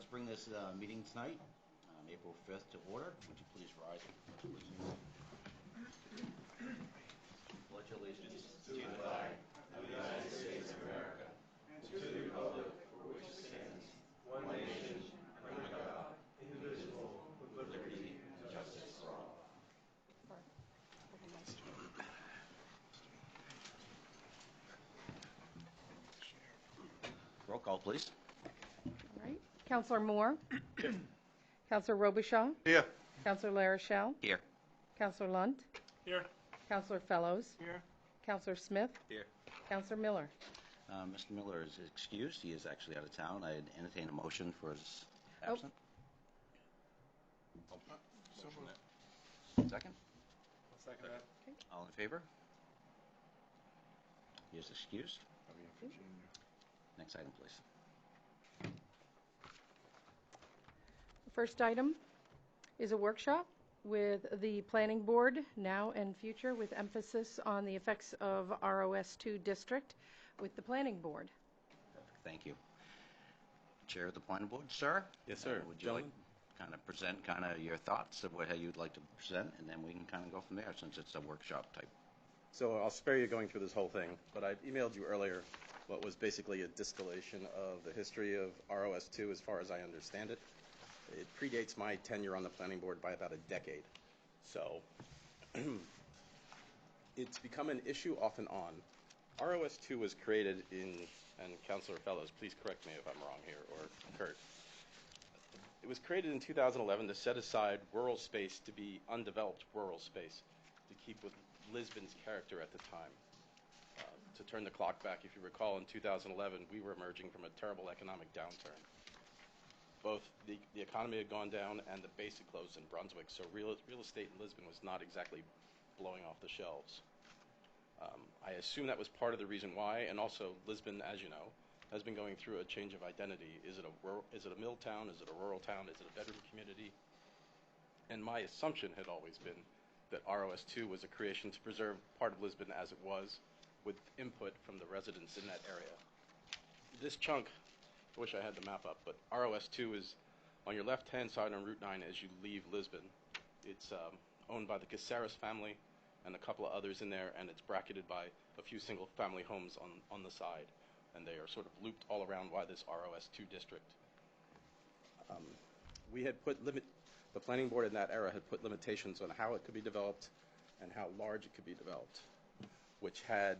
let's bring this meeting tonight, April 5th, to order. Would you please rise for the Pledge of Allegiance? Pledge allegiance to the flag of the United States of America and to the republic for which it stands, one nation, under God, indivisible, with liberty and justice for all. Roll call, please. All right. Councillor Moore. Here. Councillor Robichaud. Here. Councillor Larochelle. Here. Councillor Lunt. Here. Councillor Fellows. Here. Councillor Smith. Here. Councillor Miller. Mr. Miller is excused. He is actually out of town. I entertain a motion for his absence. Second? I'll second that. All in favor? He is excused. Next item, please. The first item is a workshop with the Planning Board, now and future, with emphasis on the effects of ROS2 district with the Planning Board. Perfect. Thank you. Chair of the Planning Board, sir? Yes, sir. Would you like Gentlemen? kind of present your thoughts of how you'd like to present, and then we can kind of go from there since it's a workshop type. So I'll spare you going through this whole thing, but I emailed you earlier what was basically a distillation of the history of ROS2 as far as I understand it. It predates my tenure on the planning board by about a decade. So it's become an issue off and on. ROS2 was created and Councilor Fellows, please correct me if I'm wrong here, or Kurt. It was created in 2011 to set aside rural space to be undeveloped rural space to keep with Lisbon's character at the time. To turn the clock back, if you recall, in 2011, we were emerging from a terrible economic downturn. Both the economy had gone down and the base had closed in Brunswick, so real estate in Lisbon was not exactly blowing off the shelves. I assume that was part of the reason why, and also Lisbon, as you know, has been going through a change of identity. Is it a mill town? Is it a rural town? Is it a bedroom community? And my assumption had always been that ROS2 was a creation to preserve part of Lisbon as it was, with input from the residents in that area. This chunk, I wish I had the map up, but ROS2 is on your left-hand side on Route 9 as you leave Lisbon. It's owned by the Caceres family and a couple of others in there, and it's bracketed by a few single-family homes on the side. And they are sort of looped all around by this ROS2 district. We had the planning board in that era had put limitations on how it could be developed and how large it could be developed, which had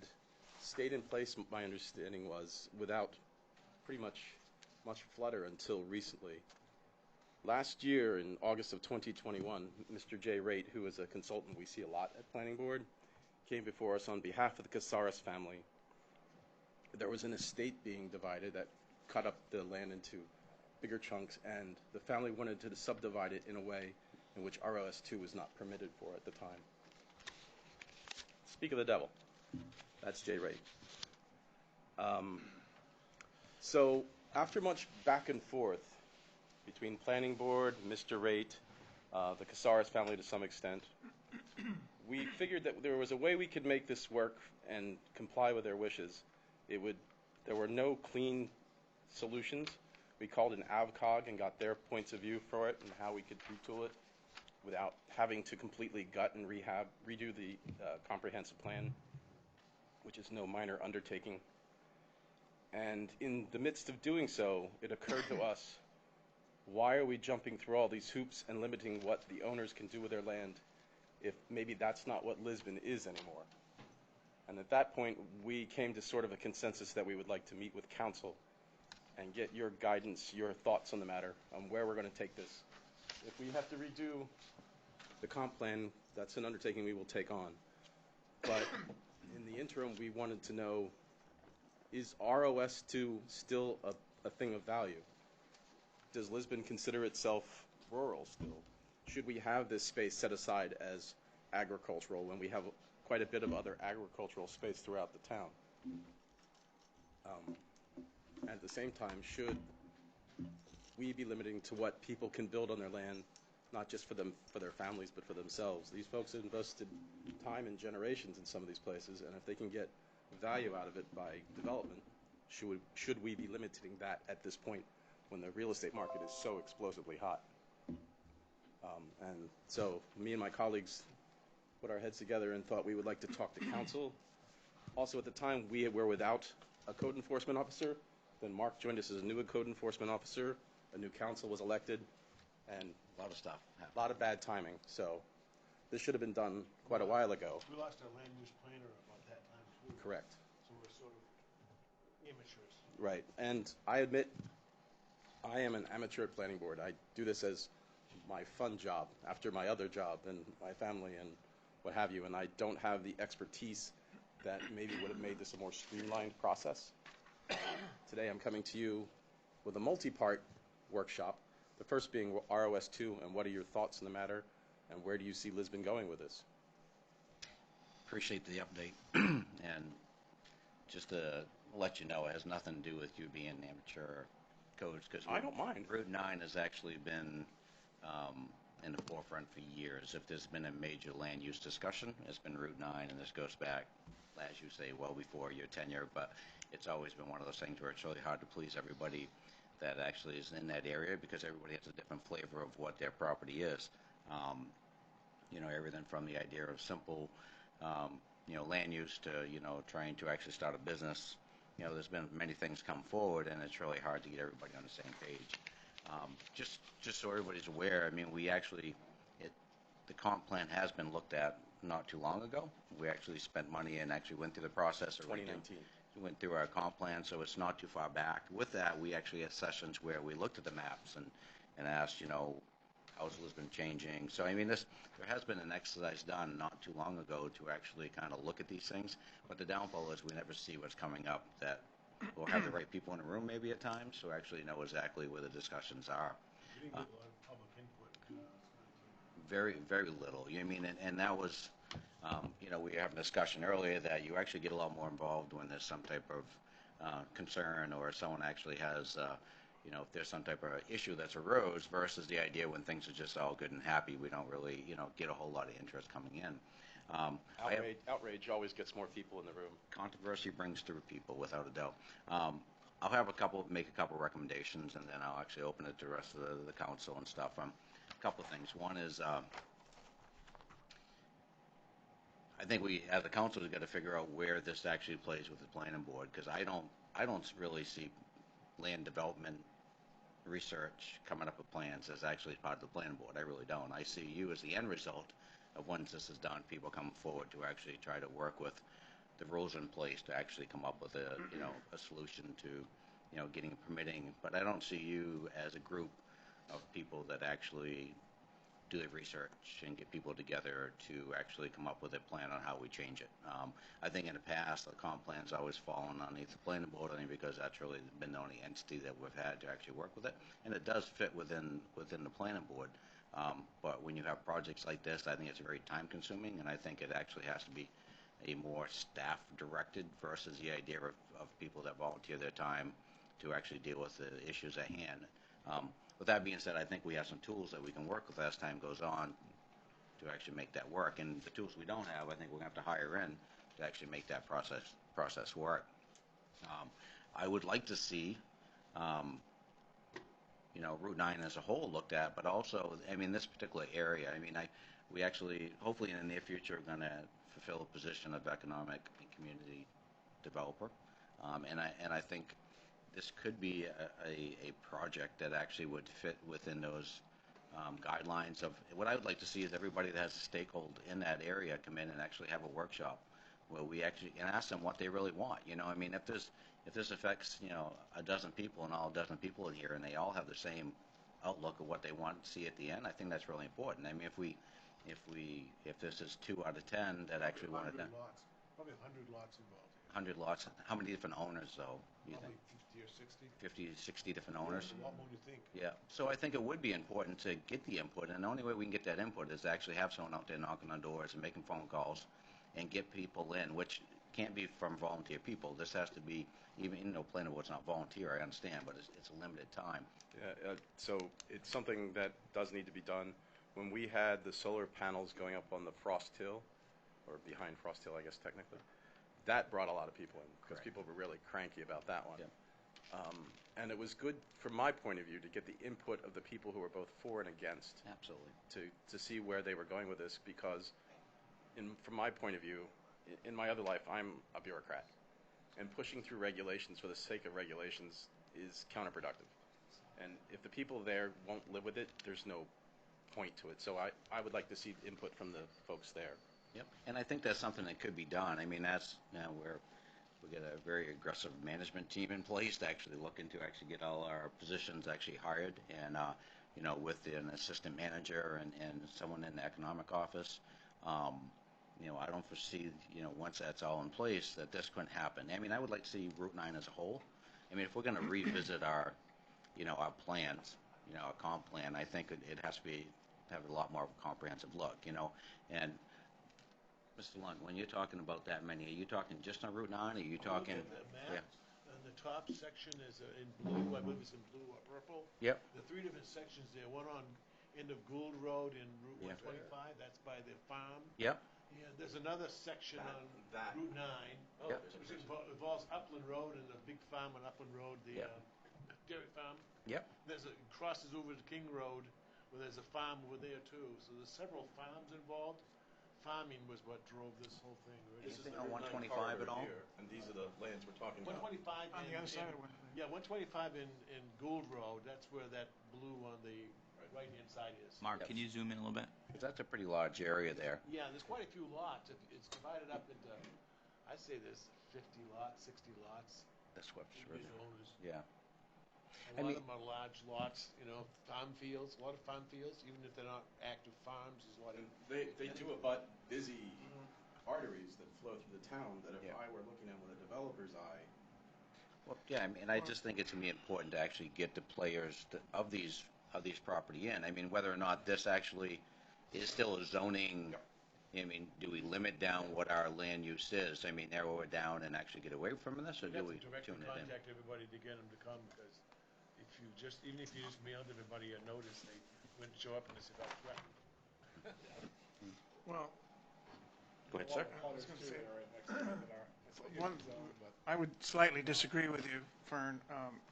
stayed in place, my understanding was, without pretty much flutter until recently. Last year, in August of 2021, Mr. Jay Raitt, who is a consultant we see a lot at Planning Board, came before us on behalf of the Caceres family. There was an estate being divided that cut up the land into bigger chunks, and the family wanted to subdivide it in a way in which ROS2 was not permitted for at the time. Speak of the devil. That's Jay Raitt. So after much back and forth between Planning Board, Mr. Raitt, the Caceres family to some extent, we figured that there was a way we could make this work and comply with their wishes. There were no clean solutions. We called an AvCog and got their points of view for it and how we could retool it without having to completely gut and redo the comprehensive plan, which is no minor undertaking. And in the midst of doing so, it occurred to us, why are we jumping through all these hoops and limiting what the owners can do with their land if maybe that's not what Lisbon is anymore? And at that point, we came to sort of a consensus that we would like to meet with council and get your guidance, your thoughts on the matter, on where we're going to take this. If we have to redo the comp plan, that's an undertaking we will take on. But in the interim, we wanted to know, is ROS2 still a thing of value? Does Lisbon consider itself rural still? Should we have this space set aside as agricultural when we have quite a bit of other agricultural space throughout the town? At the same time, should we be limiting to what people can build on their land, not just for their families, but for themselves? These folks have invested time and generations in some of these places, and if they can get value out of it by development, should we be limiting that at this point when the real estate market is so explosively hot. And so me and my colleagues put our heads together and thought we would like to talk to council. Also, at the time, we were without a code enforcement officer. Then Mark joined us as a new code enforcement officer. A new council was elected, and A lot of stuff happened. a lot of bad timing. So this should have been done quite a while ago. We lost our land use planner about that time too. Correct. So we're sort of amateurs. Right. And I admit, I am an amateur at planning board. I do this as my fun job after my other job and my family and what have you. And I don't have the expertise that maybe would have made this a more streamlined process. Today I'm coming to you with a multi-part workshop. The first being ROS 2 and what are your thoughts on the matter and where do you see Lisbon going with this? Appreciate the update. And just to let you know, it has nothing to do with you being an amateur coach. Because I don't mind. Route 9 has actually been in the forefront for years. If there's been a major land use discussion, it's been Route 9, and this goes back, as you say, well before your tenure, but it's always been one of those things where it's really hard to please everybody that actually is in that area because everybody has a different flavor of what their property is. You know, everything from the idea of simple, you know, land use to, you know, trying to actually start a business. You know, there's been many things come forward, and it's really hard to get everybody on the same page. Just so everybody's aware, I mean, we actually, the comp plan has been looked at not too long ago. We actually spent money and actually went through the process. 2019. We went through our comp plan, so it's not too far back. With that, we actually had sessions where we looked at the maps and asked, you know, how's Lisbon changing? So, I mean, there has been an exercise done not too long ago to actually kind of look at these things. But the downfall is we never see what's coming up, that we'll have the right people in the room maybe at times to actually know exactly where the discussions are. We didn't get a lot of public input in 2019. Very, very little. You know what I mean? And that was, you know, we were having a discussion earlier that you actually get a lot more involved when there's some type of concern or someone actually has, you know, if there's some type of issue that's arose versus the idea when things are just all good and happy, we don't really, you know, get a whole lot of interest coming in. Outrage always gets more people in the room. Controversy brings through people, without a doubt. I'll have make a couple recommendations, and then I'll actually open it to the rest of the council and stuff. A couple of things. One is, I think we, as a council, have got to figure out where this actually plays with the planning board, because I don't really see land development research coming up with plans as actually part of the planning board. I really don't. I see you as the end result of once this is done, people come forward to actually try to work with the rules in place to actually come up with a, you know, a solution to, you know, getting permitting. But I don't see you as a group of people that actually do the research and get people together to actually come up with a plan on how we change it. I think in the past, the comp plan's always fallen underneath the planning board, only because that's really been the only entity that we've had to actually work with it. And it does fit within the planning board. But when you have projects like this, I think it's very time consuming, and I think it actually has to be a more staff directed versus the idea of people that volunteer their time to actually deal with the issues at hand. With that being said, I think we have some tools that we can work with as time goes on to actually make that work. And the tools we don't have, I think we're going to have to hire in to actually make that process work. I would like to see, you know, Route 9 as a whole looked at, but also, I mean, this particular area. I mean, we actually, hopefully in the near future, are going to fulfill a position of economic and community developer, and I think this could be a project that actually would fit within those guidelines of what I would like to see is everybody that has a stakeholder in that area come in and actually have a workshop where we actually and ask them what they really want. You know, I mean, if this affects, you know, a dozen people and all a dozen people in here and they all have the same outlook of what they want to see at the end, I think that's really important. I mean, if this is 2 out of 10 that actually want it done. Probably 100 lots involved here. 100 lots. How many different owners, though, do you Probably think? 50 or 60. 50, 60 different owners? A lot more than you think. Yeah. So I think it would be important to get the input, and the only way we can get that input is to actually have someone out there knocking on doors and making phone calls and get people in, which can't be from volunteer people. This has to be, even, you know, planning board's not volunteer, I understand, but it's a limited time. Yeah, so it's something that does need to be done. When we had the solar panels going up on the Frost Hill, or behind Frost Hill, I guess technically, that brought a lot of people in because Correct. people were really cranky about that one. Yeah. And it was good, from my point of view, to get the input of the people who were both for and against Absolutely. to see where they were going with this, because from my point of view, in my other life, I'm a bureaucrat. And pushing through regulations for the sake of regulations is counterproductive. And if the people there won't live with it, there's no point to it. So I would like to see input from the folks there. Yep, and I think that's something that could be done. I mean, that's, you know, we get a very aggressive management team in place to actually look into actually get all our positions actually hired, and you know, with an assistant manager and someone in the economic office. You know, I don't foresee, you know, once that's all in place, that this couldn't happen. I mean, I would like to see Route 9 as a whole. I mean, if we're going to revisit our, you know, our plans, you know, our comp plan, I think it has to have a lot more of a comprehensive look, you know. And Mr. Lund, when you're talking about that many, are you talking just on Route 9, or are you talking? Look at the map, and the top section is in blue, I believe it's in blue or purple. Yep. The three different sections there, one on end of Gould Road in Route Yeah. 125, that's by the farm. Yep. Yeah, there's another section on that. Route 9, Yep. which involves Upland Road and the big farm on Upland Road, the Yep. dairy farm. Yep. Crosses over to King Road, where there's a farm over there too. So there's several farms involved. Farming was what drove this whole thing. This is Anything the on Route 9 125 at corridor all? here, and these are the lands we're talking about. 125 On the other side of one. Yeah, 125 in Gould Road. That's where that blue on the right-hand side is. Mark, Yep. can you zoom in a little bit? 'Cause that's a pretty large area there. Yeah, there's quite a few lots. It's divided up into, I'd say there's 50 lots, 60 lots. That's what's Individual owners. yeah. A lot mean- of them are large lots, you know, farm fields, a lot of farm fields, even if they're not active farms, there's a lot of. And they do abut busy arteries that flow through the town that if Yeah. I were looking at with a developer's eye, Well, yeah, I mean, I just think it's going to be important to actually get the players of these property in. I mean, whether or not this actually is still a zoning. I mean, do we limit down what our land use is? I mean, narrow it down and actually get away from this, or We'd do have we to directly tune it in? contact everybody to get them to come, because even if you just mailed everybody a notice, they wouldn't show up unless they felt threatened. Well, Go ahead, sir. I was gonna say, one, I would slightly disagree with you, Fern,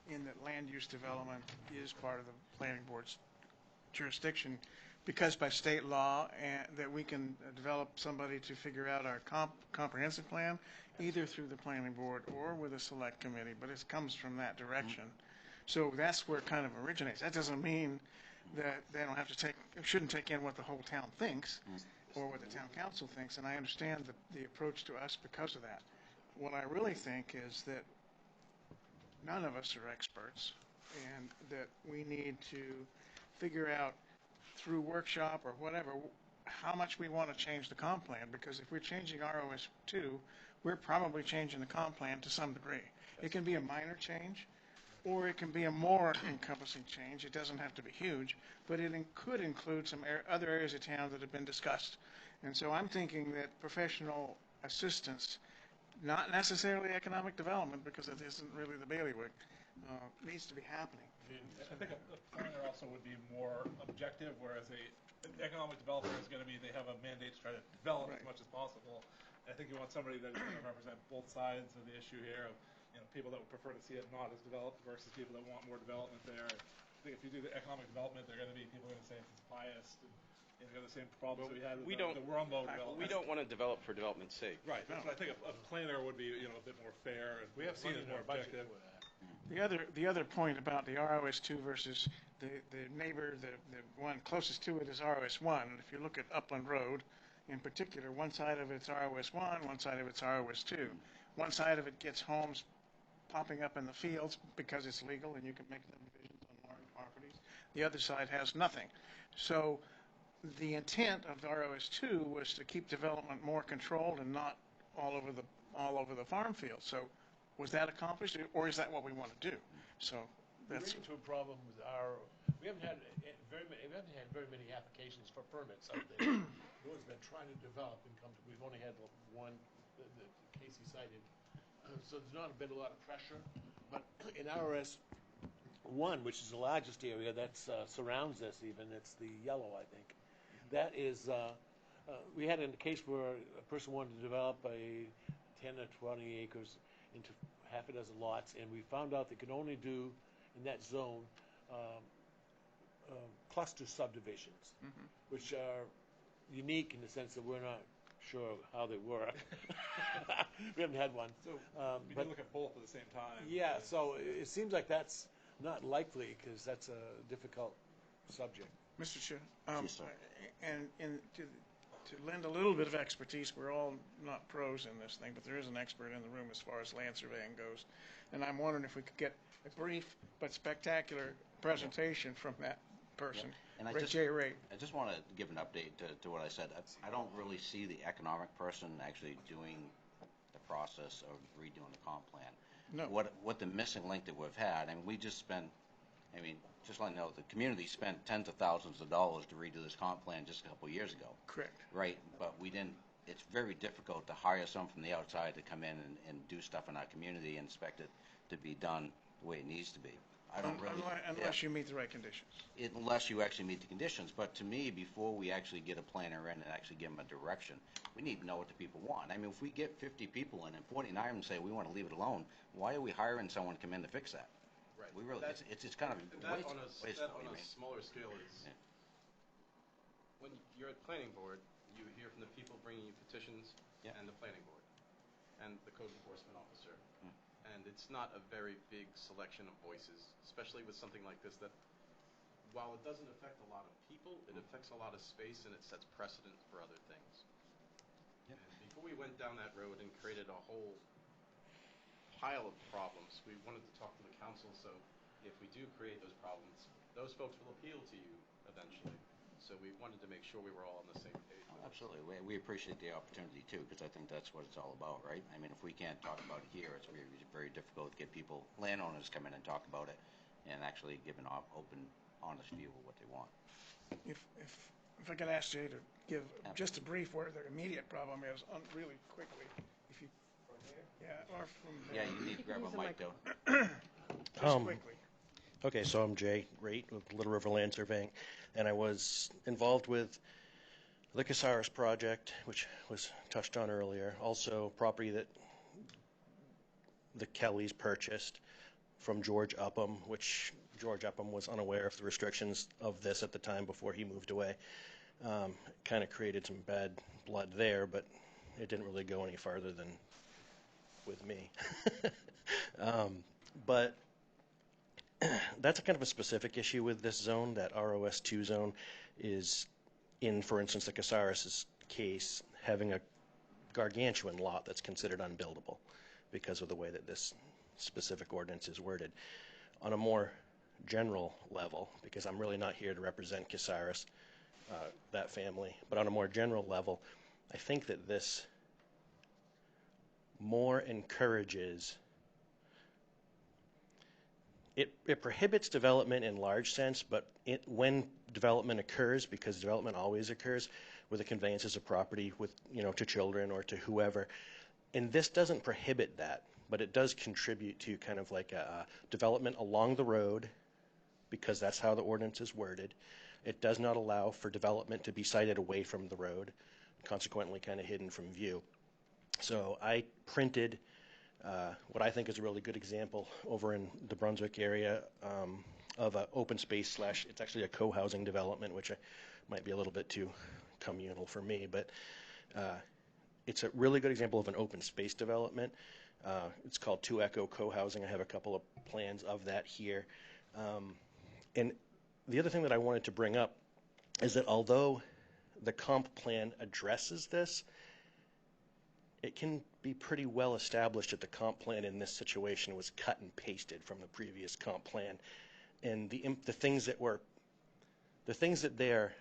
in that land use development is part of the planning board's jurisdiction, because by state law, that we can develop somebody to figure out our comprehensive plan, either through the planning board or with a select committee, but it comes from that direction. So that's where it kind of originates. That doesn't mean that they don't have to shouldn't take in what the whole town thinks, or what the town council thinks, and I understand the approach to us because of that. What I really think is that none of us are experts, and that we need to figure out through workshop or whatever how much we want to change the comp plan, because if we're changing ROS 2, we're probably changing the comp plan to some degree. It can be a minor change, or it can be a more encompassing change. It doesn't have to be huge, but it could include some other areas of town that have been discussed. And so I'm thinking that professional assistance, not necessarily economic development, because it isn't really the bailiwick, needs to be happening. I think a planner also would be more objective, whereas an economic developer is going to be, they have a mandate to try to develop as Right. much as possible. I think you want somebody that is going to represent both sides of the issue here, of, you know, people that would prefer to see it not as developed versus people that want more development there. I think if you do the economic development, they're going to be, people are going to say it's biased, and you know, the same problems that we had with the Wormbo development. we don't want to develop for development's sake. Right, so I think a planner would be, you know, a bit more fair and We have seen money as in more our budget objective. for that. The other point about the ROS2 versus the neighbor, the one closest to it is ROS1. And if you look at Upland Road, in particular, one side of it's ROS1, one side of it's ROS2. One side of it gets homes popping up in the fields because it's legal and you can make subdivisions on large properties. The other side has nothing. So the intent of ROS2 was to keep development more controlled and not all over the farm field. So was that accomplished, or is that what we want to do? So We ran that's into a problem with we haven't had very many applications for permits out there. No one's been trying to develop and we've only had one, the Casey cited. So there's not been a lot of pressure, but in RS 1, which is the largest area that surrounds us even, it's the yellow, I think. That is, we had a case where a person wanted to develop a 10 or 20 acres, into half a dozen lots, and we found out they could only do in that zone cluster subdivisions, which are unique in the sense that we're not sure how they work. We haven't had one. So we but can look at both at the same time. yeah, so it seems like that's not likely because that's a difficult subject. Mr. Chair, Yes, sir. and to lend a little bit of expertise, we're all not pros in this thing, but there is an expert in the room as far as land surveying goes. And I'm wondering if we could get a brief but spectacular presentation from that person, And I Jay Ray. I just want to give an update to what I said. I don't really see the economic person actually doing the process of redoing the comp plan. No. What the missing link that we've had, and we just spent, I mean, just letting you know, the community spent tens of thousands of dollars to redo this comp plan just a couple of years ago. Correct. Right, but we didn't, it's very difficult to hire someone from the outside to come in and do stuff in our community and expect it to be done the way it needs to be. I don't really. Unless you meet the right conditions. Unless you actually meet the conditions. But to me, before we actually get a planner in and actually give them a direction, we need to know what the people want. I mean, if we get 50 people in and 49 of them say we want to leave it alone, why are we hiring someone to come in to fix that? Right. We really, it's kind of That on wasteful, a you mean. smaller scale is, Yeah. when you're at planning board, you hear from the people bringing you petitions Yeah. and the planning board and the code enforcement officer. And it's not a very big selection of voices, especially with something like this that, while it doesn't affect a lot of people, it affects a lot of space and it sets precedent for other things. Yep. And before we went down that road and created a whole pile of problems, we wanted to talk to the council, so if we do create those problems, those folks will appeal to you eventually. So we wanted to make sure we were all on the same page. with it. Absolutely. We appreciate the opportunity too, because I think that's what it's all about, right? I mean, if we can't talk about it here, it's very, very difficult to get people, landowners come in and talk about it and actually give an open, honest view of what they want. If I could ask Jay to give just a brief where the immediate problem is, really quickly, if you. From here? Yeah, or from. Yeah, you need to grab use a the mic though. Just quickly. Okay, so I'm Jay Raitt with Little River Land Surveying, and I was involved with the Casares project, which was touched on earlier. Also, property that the Kellys purchased from George Upham, which George Upham was unaware of the restrictions of this at the time before he moved away. Kind of created some bad blood there, but it didn't really go any farther than with me. But that's a kind of a specific issue with this zone. That ROS2 zone is, in, for instance, the Casares' case, having a gargantuan lot that's considered unbuildable because of the way that this specific ordinance is worded. On a more general level, because I'm really not here to represent Casares, that family, but on a more general level, I think that this more encourages. It prohibits development in large sense, but when development occurs, because development always occurs with the conveyances of property with, to children or to whoever, and this doesn't prohibit that, but it does contribute to kind of like a development along the road, because that's how the ordinance is worded. It does not allow for development to be sited away from the road, consequently kind of hidden from view. So I printed what I think is a really good example over in the Brunswick area of an open space / it's actually a co-housing development, which might be a little bit too communal for me, but it's a really good example of an open space development. It's called 2 Echo Co-housing. I have a couple of plans of that here. And the other thing that I wanted to bring up is that although the comp plan addresses this, it can be pretty well established that the comp plan in this situation was cut and pasted from the previous comp plan, and the things that they're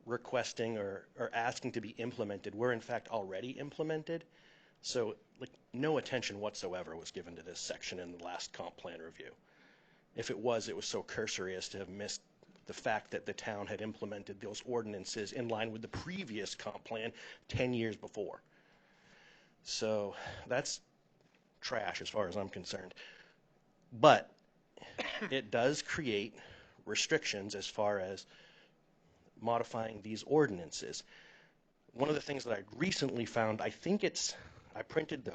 requesting or asking to be implemented were in fact already implemented. So like no attention whatsoever was given to this section in the last comp plan review. If it was so cursory as to have missed the fact that the town had implemented those ordinances in line with the previous comp plan 10 years before. So that's trash as far as I'm concerned. But it does create restrictions as far as modifying these ordinances. One of the things that I recently found, I printed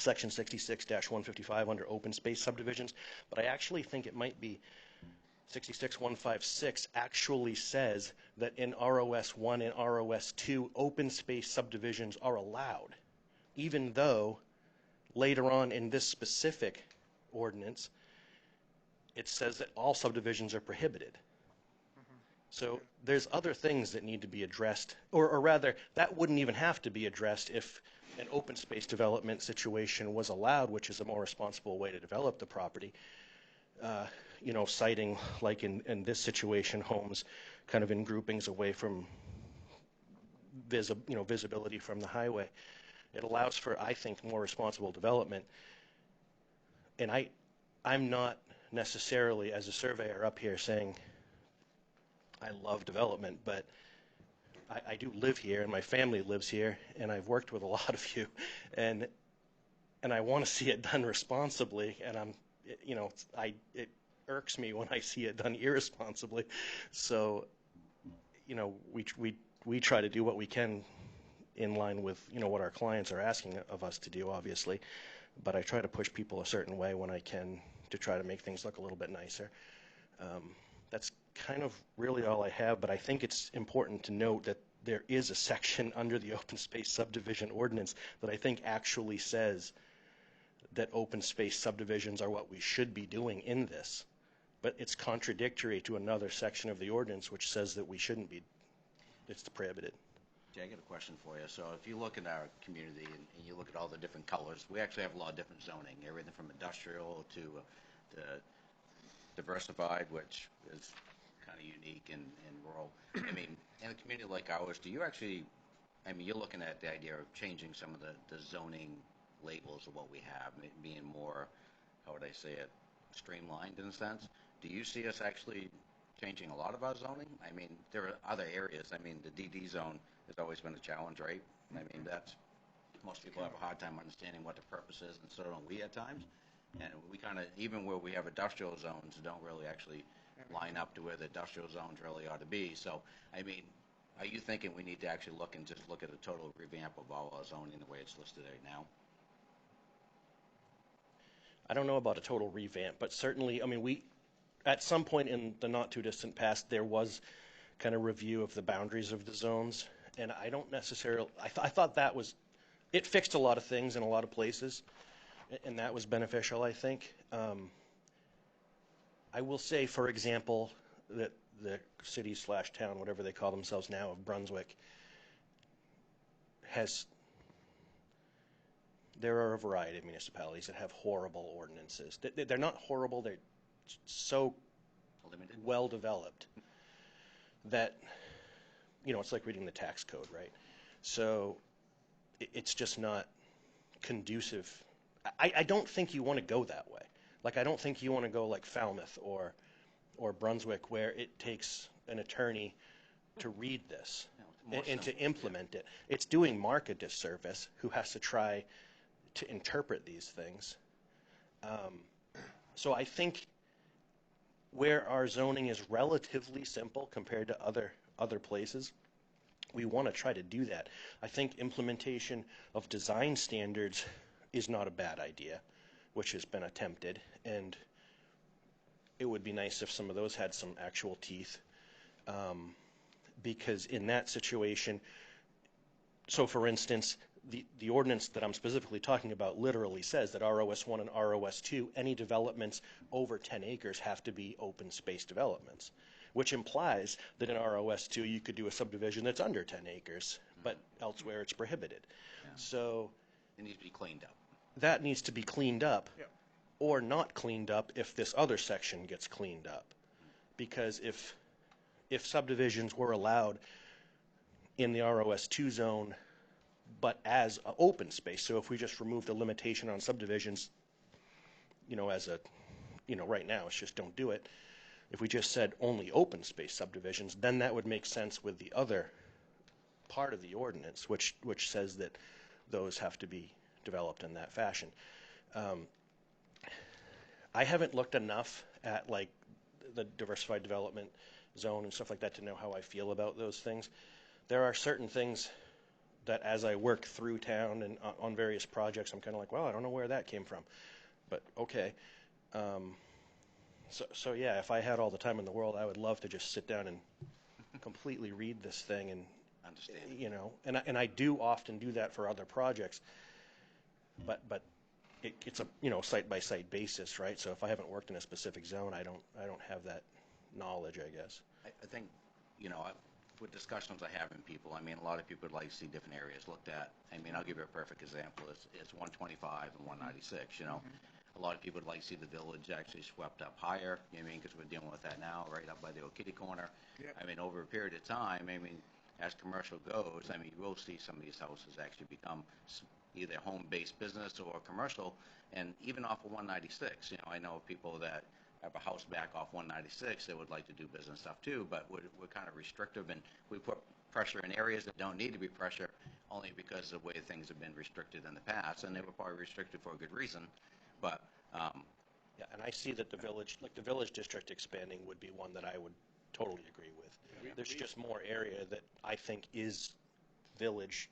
section 66-155 under open space subdivisions, but I actually think it might be 66156 actually says that in ROS 1 and ROS 2, open space subdivisions are allowed, even though later on in this specific ordinance, it says that all subdivisions are prohibited. So there's other things that need to be addressed, or rather, that wouldn't even have to be addressed if an open space development situation was allowed, which is a more responsible way to develop the property. You know, citing, like in this situation, homes kind of in groupings away from visibility from the highway. It allows for, I think, more responsible development. And I'm not necessarily, as a surveyor up here, saying I love development, but I do live here, and my family lives here, and I've worked with a lot of you, and I want to see it done responsibly, and it irks me when I see it done irresponsibly. So, you know, we try to do what we can in line with, you know, what our clients are asking of us to do, obviously, but I try to push people a certain way when I can to try to make things look a little bit nicer. That's kind of really all I have, but I think it's important to note that there is a section under the open space subdivision ordinance that I think actually says that open space subdivisions are what we should be doing in this, but it's contradictory to another section of the ordinance which says that we shouldn't be. It's prohibited. Jay, I got a question for you. So if you look at our community and you look at all the different colors, we actually have a lot of different zoning, everything from industrial to diversified, which is kind of unique and rural. I mean, in a community like ours, do you actually, I mean, you're looking at the idea of changing some of the zoning labels of what we have, being more, how would I say it, streamlined in a sense. Do you see us actually changing a lot of our zoning? I mean, there are other areas. I mean, the DD zone has always been a challenge, right? I mean, that's, most people have a hard time understanding what the purpose is, and so don't we at times. And we kind of, even where we have industrial zones, don't really actually line up to where the industrial zones really ought to be. So, I mean, are you thinking we need to actually look at a total revamp of all our zoning the way it's listed right now? I don't know about a total revamp, but certainly, I mean, at some point in the not too distant past, there was kind of review of the boundaries of the zones, and I don't necessarily, I thought that was, it fixed a lot of things in a lot of places, and that was beneficial, I think. I will say, for example, that the city/town, whatever they call themselves now, of Brunswick, there are a variety of municipalities that have horrible ordinances. They're not horrible, they're so Limited. well developed that, you know, it's like reading the tax code, right? So it's just not conducive. I don't think you want to go that way. Like, I don't think you want to go like Falmouth or Brunswick, where it takes an attorney to read this and to implement it. It's doing Mark a disservice, who has to try to interpret these things. So I think where our zoning is relatively simple compared to other places, we want to try to do that. I think implementation of design standards is not a bad idea, which has been attempted, and it would be nice if some of those had some actual teeth, because in that situation, so for instance, the ordinance that I'm specifically talking about literally says that ROS 1 and ROS 2, any developments over 10 acres have to be open space developments, which implies that in ROS 2 you could do a subdivision that's under 10 acres, but elsewhere it's prohibited. Yeah. So It needs to be cleaned up. that needs to be cleaned up, Yeah. or not cleaned up if this other section gets cleaned up. Because if subdivisions were allowed in the ROS 2 zone, but as an open space, so if we just removed a limitation on subdivisions, you know, right now it's just don't do it. If we just said only open space subdivisions, then that would make sense with the other part of the ordinance, which says that those have to be developed in that fashion. I haven't looked enough at like the diversified development zone and stuff like that to know how I feel about those things. There are certain things that as I work through town and on various projects, I'm kind of like, well, I don't know where that came from, but okay. So yeah, if I had all the time in the world, I would love to just sit down and completely read this thing and Understand. you know, and I do often do that for other projects, but it's a, you know, site by site basis, right? So if I haven't worked in a specific zone, I don't have that knowledge, I guess. I think, you know, with discussions I have in people, I mean, a lot of people would like to see different areas looked at. I mean, I'll give you a perfect example. It's 125 and 196, you know. A lot of people would like to see the village actually swept up higher, you know what I mean, because we're dealing with that now, right up by the old kitty corner. Yep. I mean, over a period of time, I mean, as commercial goes, I mean, you will see some of these houses actually become either home-based business or commercial, and even off of 196, you know, I know people that have a house back off 196 that would like to do business stuff too, but we're kind of restrictive, and we put pressure in areas that don't need to be pressure only because of the way things have been restricted in the past, and they were probably restricted for a good reason, but Yeah, and I see that the village, like the village district expanding would be one that I would totally agree with. There's just more area that I think is village,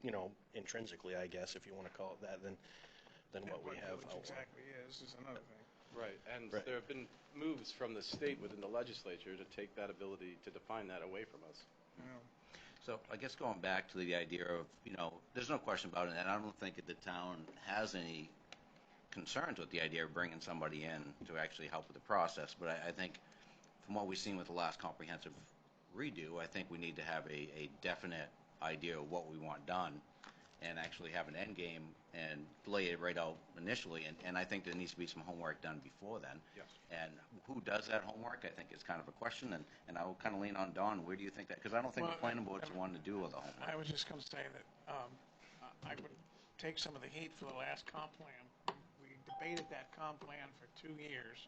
you know, intrinsically, I guess, if you want to call it that, than what we have Village outlined. exactly is another thing. Right, and Right. there have been moves from the state within the legislature to take that ability to define that away from us. You know. so I guess going back to the idea of, you know, there's no question about it, and I don't think that the town has any concerns with the idea of bringing somebody in to actually help with the process, but I think from what we've seen with the last comprehensive redo, I think we need to have a definite idea of what we want done and actually have an end game and lay it right out initially, and I think there needs to be some homework done before then. Yes. And who does that homework, I think is kind of a question, and I will kind of lean on Don, where do you think that, because I don't think the planning board's the one to do all the homework. I was just going to say that I would take some of the heat for the last comp plan. We debated that comp plan for 2 years,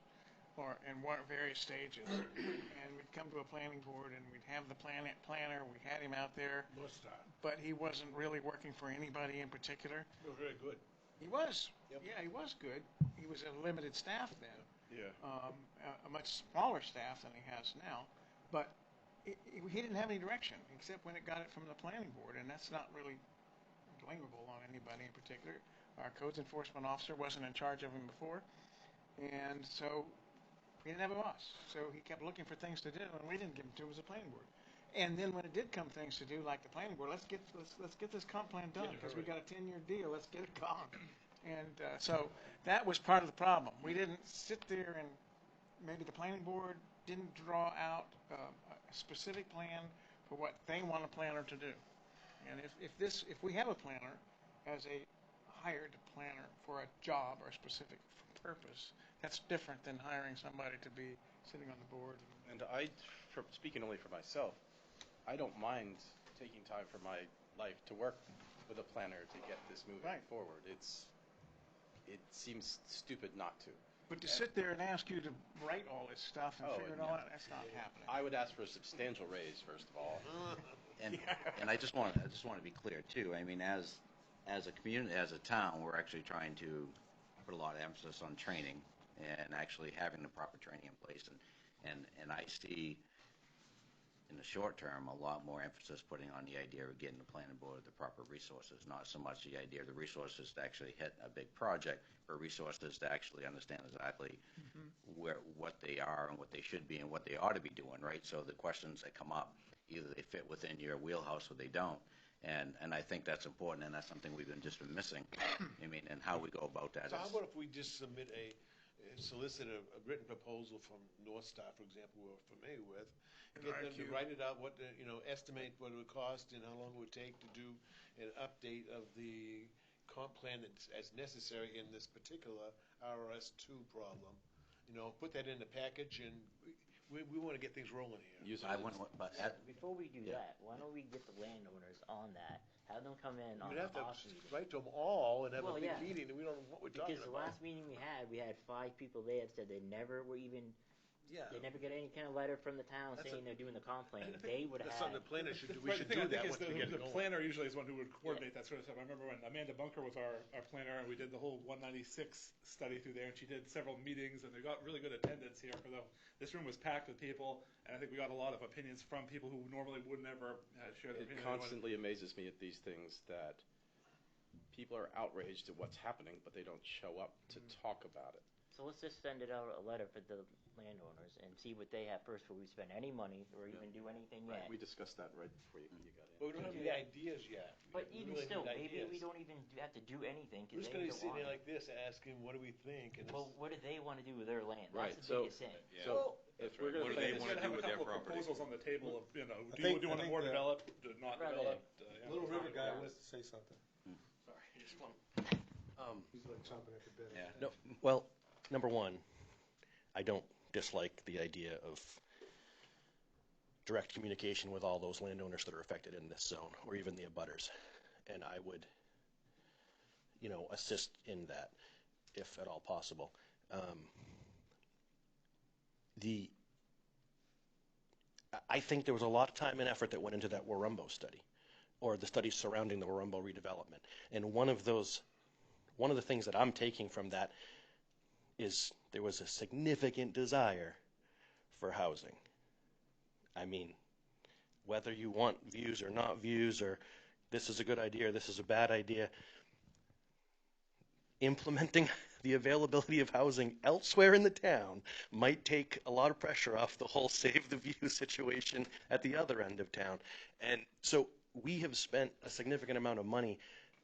in various stages, and we'd come to a planning board and we'd have the planner. We had him out there, North Star. but he wasn't really working for anybody in particular. They were very good. He was. Yep. Yeah, he was good. He was a limited staff then. Yeah. A much smaller staff than he has now, but he didn't have any direction except when it got it from the planning board, and that's not really blamable on anybody in particular. Our codes enforcement officer wasn't in charge of him before, and so he didn't have a boss. So he kept looking for things to do, and we didn't give him to him as a planning board. And then when it did come things to do, like the planning board, let's get this comp plan done because we got a 10-year deal. Let's get it gone. And so that was part of the problem. We didn't sit there and maybe the planning board didn't draw out a specific plan for what they want a planner to do. And if we have a planner as a hired planner for a job or a specific purpose, that's different than hiring somebody to be sitting on the board. And speaking only for myself, I don't mind taking time from my life to work with a planner to get this moving Right. forward. It seems stupid not to. But to sit there and ask you to write all this stuff and figure it all out, that's not happening. I would ask for a substantial raise, first of all. And I just want to be clear too. I mean, as a community, as a town, we're actually trying to put a lot of emphasis on training and actually having the proper training in place. And I see in the short term a lot more emphasis putting on the idea of getting the planning board the proper resources, not so much the idea of the resources to actually hit a big project, but resources to actually understand exactly what they are and what they should be and what they ought to be doing, right? So the questions that come up, either they fit within your wheelhouse or they don't. And I think that's important, and that's something we've just been missing. I mean, and how we go about that So how is, about if we just solicit a written proposal from North Star, for example, we're familiar with, And get them to RQ. write it out, estimate what it would cost and how long it would take to do an update of the comp plan as necessary in this particular RS2 problem. Put that in the package, and we want to get things rolling here. I wouldn't, but Before we do Yeah. that, why don't we get the landowners on that? Have them come in on We'd the have to off meeting. write to them all and have a Well, big yeah. meeting, and we don't know what we're talking Because the about. last meeting we had 5 people there that said they never were even Yeah. They never get any kind of letter from the town That's saying they're doing the comp plan. They would have That's had. something the planner should do. We Right, should the thing do I think that is once we get it the going. planner usually is one who would coordinate that sort of stuff. I remember when Amanda Bunker was our planner, and we did the whole 196 study through there, and she did several meetings, and they got really good attendance here. This room was packed with people, and I think we got a lot of opinions from people who normally would never share their It opinion. constantly amazes me at these things that people are outraged at what's happening, but they don't show up to talk about it. So let's just send it out a letter for the landowners and see what they have first before we spend any money or even do anything yet. We discussed that right before you got in. But we don't have any ideas yet. But We even really still, need maybe we ideas. don't even have to do anything We're because just they gonna be don't sitting want there it. like this, asking, what do we think? And Well, what do they want to do with their land? Right, That's the so- biggest thing. So if we're What do going to they It's wanna gonna have do a with their couple of property? proposals on the table of, do think- you want I it think more that- developed, not Rather- developed? Little River guy wants to say something. Sorry, just one. He's like chomping at the bit. Yeah. No, well, number one, I don't dislike the idea of direct communication with all those landowners that are affected in this zone, or even the abutters. And I would, assist in that, if at all possible. I think there was a lot of time and effort that went into that Warumbo study, or the studies surrounding the Warumbo redevelopment. And one of the things that I'm taking from that is there was a significant desire for housing. I mean, whether you want views or not views, or this is a good idea or this is a bad idea, implementing the availability of housing elsewhere in the town might take a lot of pressure off the whole save the view situation at the other end of town. And so we have spent a significant amount of money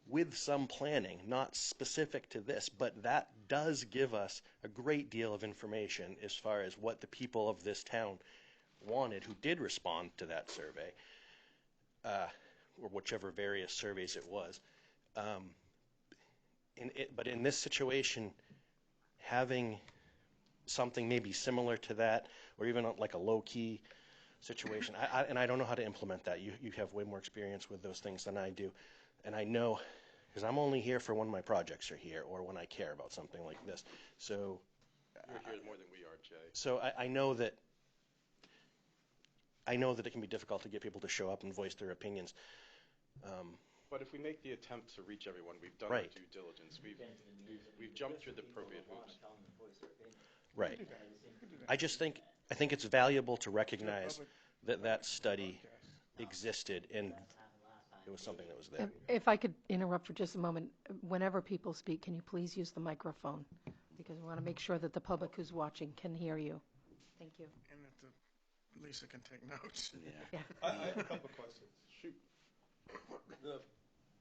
with some planning, not specific to this, but that does give us a great deal of information as far as what the people of this town wanted who did respond to that survey, or whichever various surveys it was. But in this situation, having something maybe similar to that, or even like a low-key situation, and I don't know how to implement that. You have way more experience with those things than I do. And I know, because I'm only here for when my projects are here, or when I care about something like this. So You're here more than we are, Jay. so I know that it can be difficult to get people to show up and voice their opinions. But if we make the attempt to reach everyone, we've done Right. our due diligence. We've jumped through the appropriate hoops. Right. I think it's valuable to recognize that study existed and it was something that was there. If I could interrupt for just a moment, whenever people speak, can you please use the microphone? Because we want to make sure that the public who's watching can hear you. Thank you. And that Lisa can take notes. Yeah. I have a couple of questions. Shoot. The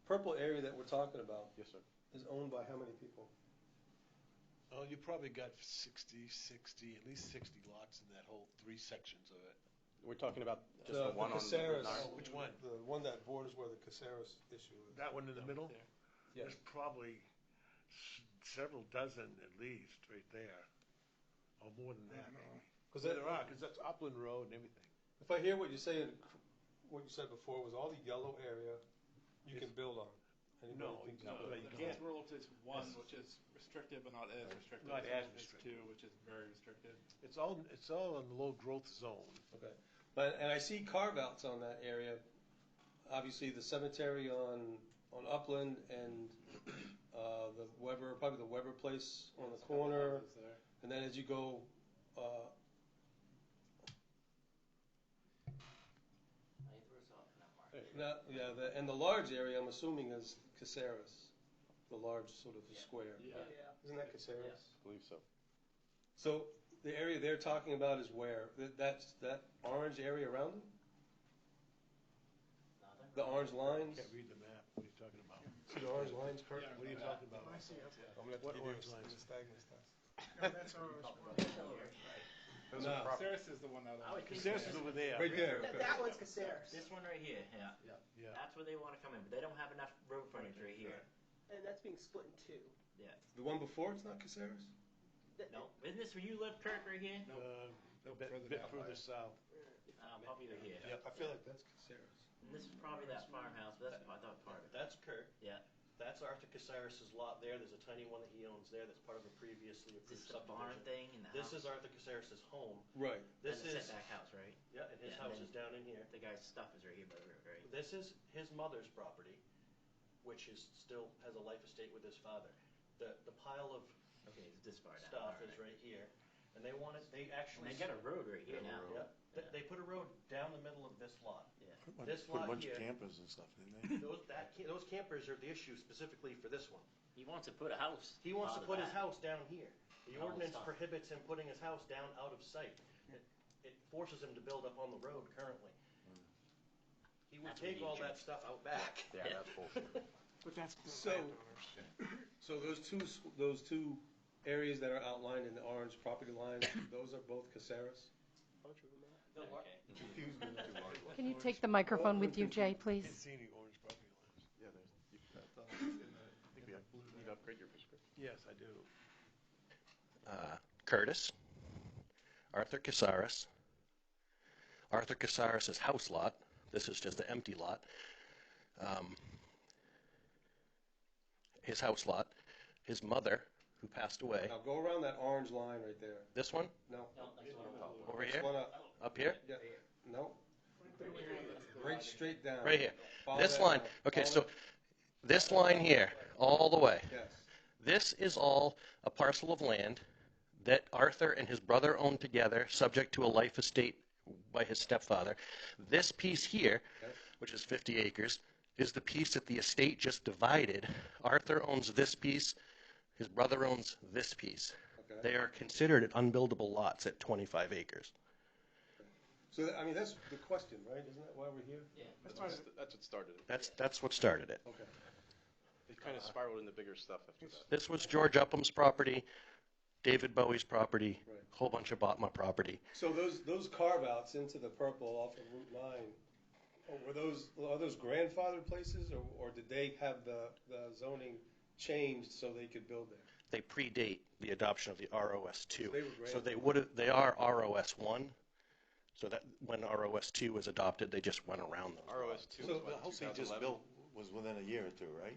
purple area that we're talking about Yes, sir. is owned by how many people? Oh, you probably got 60, at least 60 lots in that whole 3 sections of it. We're talking about just the one on Caceres, Route 9. Oh, which one? The one that borders where the Caceres issue is. That one in the middle? Yes. There's probably several dozen at least right there, or more than that maybe. Because There are, because that's Upland Road and everything. if I hear what you're saying, what you said before was all the yellow area you can build on. Anybody No, can no, build on. you The can't. rural is one, which is restricted, but not as restricted. Not as It's restricted. two, which is very restricted. It's all in the low growth zone. Okay. And I see carve-outs on that area. Obviously, the cemetery on Upland and the Weber, probably the Weber place on the corner. Houses there. And then as you go, and the large area, I'm assuming, is Caceres, the large sort of square. Yeah. Isn't that Caceres? I believe so. So the area they're talking about is where? That's that orange area around it? The orange lines? Can't read the map. What are you talking about? See the orange lines, Kurt? What are you talking about? I see, okay. I'm gonna have to What give you orange lines? a nystagmus test. No, that's all I was No. Caceres is the one out I on. would think Caceres is over there. Right there. That, that one's Caceres. This one right here, yeah. Yeah. That's where they want to come in, but they don't have enough road frontage right here. And that's being split in two. Yeah. The one before, it's not Caceres? No, isn't this where you live, Kirk, right here? A bit further bit down. further south. Probably right here. Yeah. I feel like that's Caceres. And this is probably that farmhouse, but that's I thought part of it. That's Kurt. Yeah. That's Arthur Caceres' lot there. There's a tiny one that he owns there that's part of a previously Is approved this the barn subdivision. thing in the This house? is Arthur Caceres' home. Right. This And the is, setback house, right? yeah, and his Yeah, and house then- is down in here. The guy's stuff is right here by the river, right? This is his mother's property, which is still has a life estate with his father. The pile of Okay, it's this far down. stuff all is right. right here, and they And actually. they got a road right here now. Yeah, they put a road down the middle of this lot. Yeah. This Put a lot bunch here, of campers and stuff, didn't they? those campers are the issue specifically for this one. He wants to put a house. He wants to out of put his that. house down here. The How ordinance it's done. prohibits him putting his house down out of sight. It forces him to build up on the road currently. He would That's what take he all did. that stuff out back. Yeah, that's bullshit. But that's the So- landowners. So those two areas that are outlined in the orange property lines, those are both Caceres? Okay. Can you take the microphone with you, Jay, please? See any orange property lines? Yeah, I think you need to upgrade your prescription. Yes, I do. Curtis, Arthur Casares, Arthur Casares' house lot. This is just an empty lot. His house lot. His mother, who passed away. Now go around that orange line right there. This one? No. No, next one. Over Next here? one up. Up here? Yeah, no. Right straight down. Right here. Follow This that line. line. Okay, Follow so this line here, all the way. Yes. This is all a parcel of land that Arthur and his brother owned together, subject to a life estate by his stepfather. This piece here, Okay. which is 50 acres, is the piece that the estate just divided. Arthur owns this piece. His brother owns this piece. Okay. They are considered unbuildable lots at 25 acres. So, I mean, that's the question, right? Isn't that why we're here? Yeah. That's what started it. That's what started it. Okay. It kind of spiraled into bigger stuff after that. This was George Upham's property, David Bowie's property, Right. a whole bunch of Botma property. So those carve-outs into the purple off of Route 9, are those grandfathered places, or did they have the zoning changed so they could build there? They predate the adoption of the ROS2. They were So grandfathered. they are ROS1. So that when ROS2 was adopted, they just went around them. ROS2 So was the what, house they just 2011? built was within a year or two, right?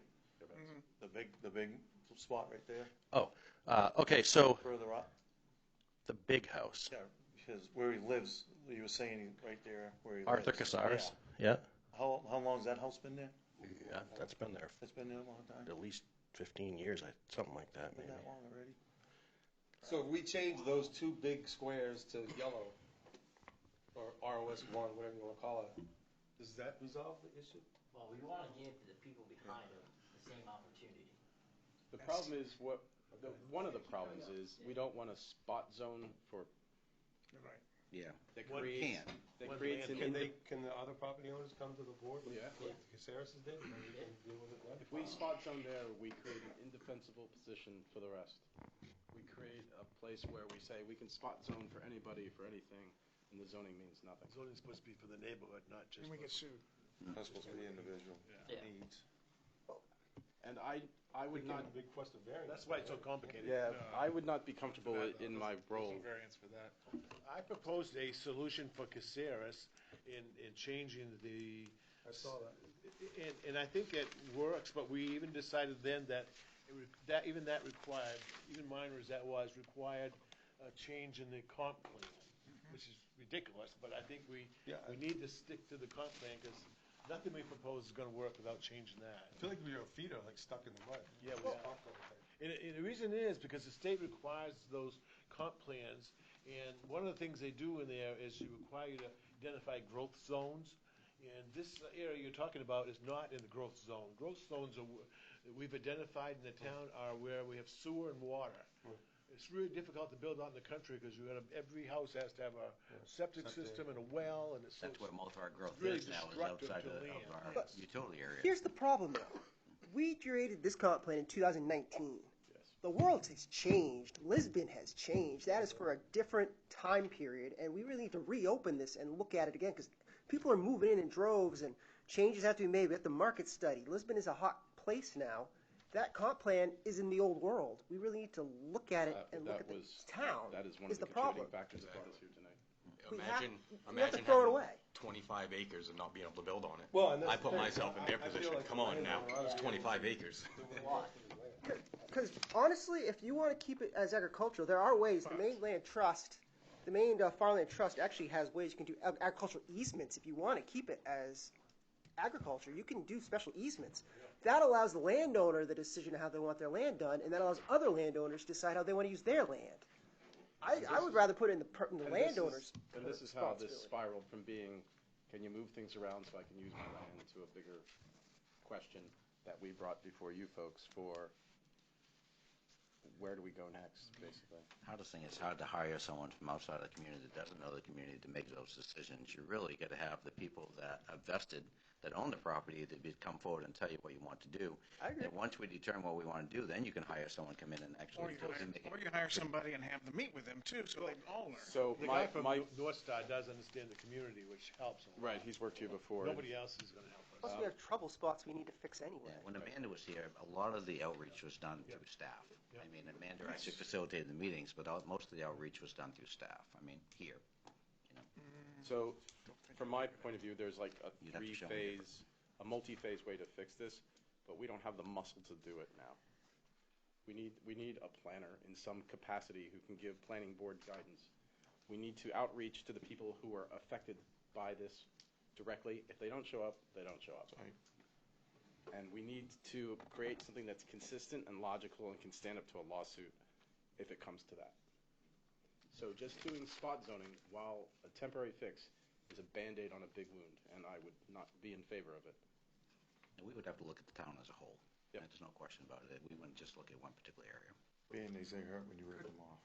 The big spot right there, Oh, okay, so further up. the big house. Yeah, because where he lives, you were saying right there where he Arthur lives. Casares, Yeah. yeah. How long's that house been there? Yeah, that's been there It's been there a long time? at least 15 years, something like that, Been maybe. that long already? So if we change those two big squares to yellow, or ROS1, whatever you want to call it, does that resolve the issue? Well, we want to give the people behind them the same opportunity. The problem is one of the problems is we don't want a spot zone for Right. Yeah. that One creates can. that One creates an Can the other property owners come to the board like Yeah. like the Caceres did, and then we can deal with it then? If we spot zone there, we create an indefensible position for the rest. We create a place where we say we can spot zone for anybody, for anything, and the zoning means nothing. Zoning's supposed to be for the neighborhood, not just. And we get sued. That's supposed to be individual Yeah. needs. And I would not. Big request of variance. That's why it's so complicated. Yeah, I would not be comfortable in my role. There's no variance for that. I proposed a solution for Caceres in changing the. I saw that. And I think it works, but we even decided then that that required, even minor as that was, required a change in the comp plan, which is ridiculous, but I think we need to stick to the comp plan, because nothing we propose is gonna work without changing that. I feel like your feet are like stuck in the mud. Yeah, we are. And the reason is because the state requires those comp plans, and one of the things they do in there is you require you to identify growth zones. And this area you're talking about is not in the growth zone. Growth zones that we've identified in the town are where we have sewer and water. It's really difficult to build out in the country because every house has to have a septic system and a well, and it's. That's where most of our growth really is now, is destructive outside to of land. our But utility area. Here's the problem, though. We created this comp plan in 2019. The world has changed. Lisbon has changed. That is for a different time period, and we really need to reopen this and look at it again, because people are moving in droves, and changes have to be made. We have to market study. Lisbon is a hot place now. That comp plan is in the old world. We really need to look at it and look at the town. That is one is of the the problem. contributing factors that got us here tonight. we imagine have to throw it having away. 25 acres and not being able to build on it. Well, and that's I the put thing. myself in their I feel position. like Come the on now, landowner, it's I- 25 acres. Because honestly, if you want to keep it as agricultural, there are ways. The Maine Land Trust, the Maine Farmland Trust actually has ways you can do agricultural easements if you want to keep it as agriculture. You can do special easements. That allows the landowner the decision of how they want their land done, and that allows other landowners to decide how they want to use their land. I would rather put it in the landowners. And this is how this spiraled from being, can you move things around so I can use my land, to a bigger question that we brought before you folks for where do we go next, basically. Hardest thing is hard to hire someone from outside the community that doesn't know the community to make those decisions. You really got to have the people that are vested, that own the property, that come forward and tell you what you want to do. I agree. And once we determine what we want to do, then you can hire someone to come in and Or actually you hire somebody and have them meet with them too, so they can all learn. So The guy from North Star does understand the community, which helps a lot. Right, he's worked here before. Nobody else is going to help us. Plus, we have trouble spots we need to fix anyway. Yeah, when Amanda was here, a lot of the outreach was done through staff. I mean, Amanda actually facilitated the meetings, but most of the outreach was done through staff. I mean, here. So, from my point of view, there's like a You'd have to show me three-phase, a multi-phase way to fix this, but we don't have the muscle to do it now. We need a planner in some capacity who can give planning board guidance. We need to outreach to the people who are affected by this directly. If they don't show up, they don't show up. And we need to create something that's consistent and logical and can stand up to a lawsuit if it comes to that. So just doing spot zoning, while a temporary fix, is a Band-Aid on a big wound, and I would not be in favor of it. And we would have to look at the town as a whole. Yep. There's no question about it. We wouldn't just look at one particular area. Band-Aids, they hurt when you rip them off.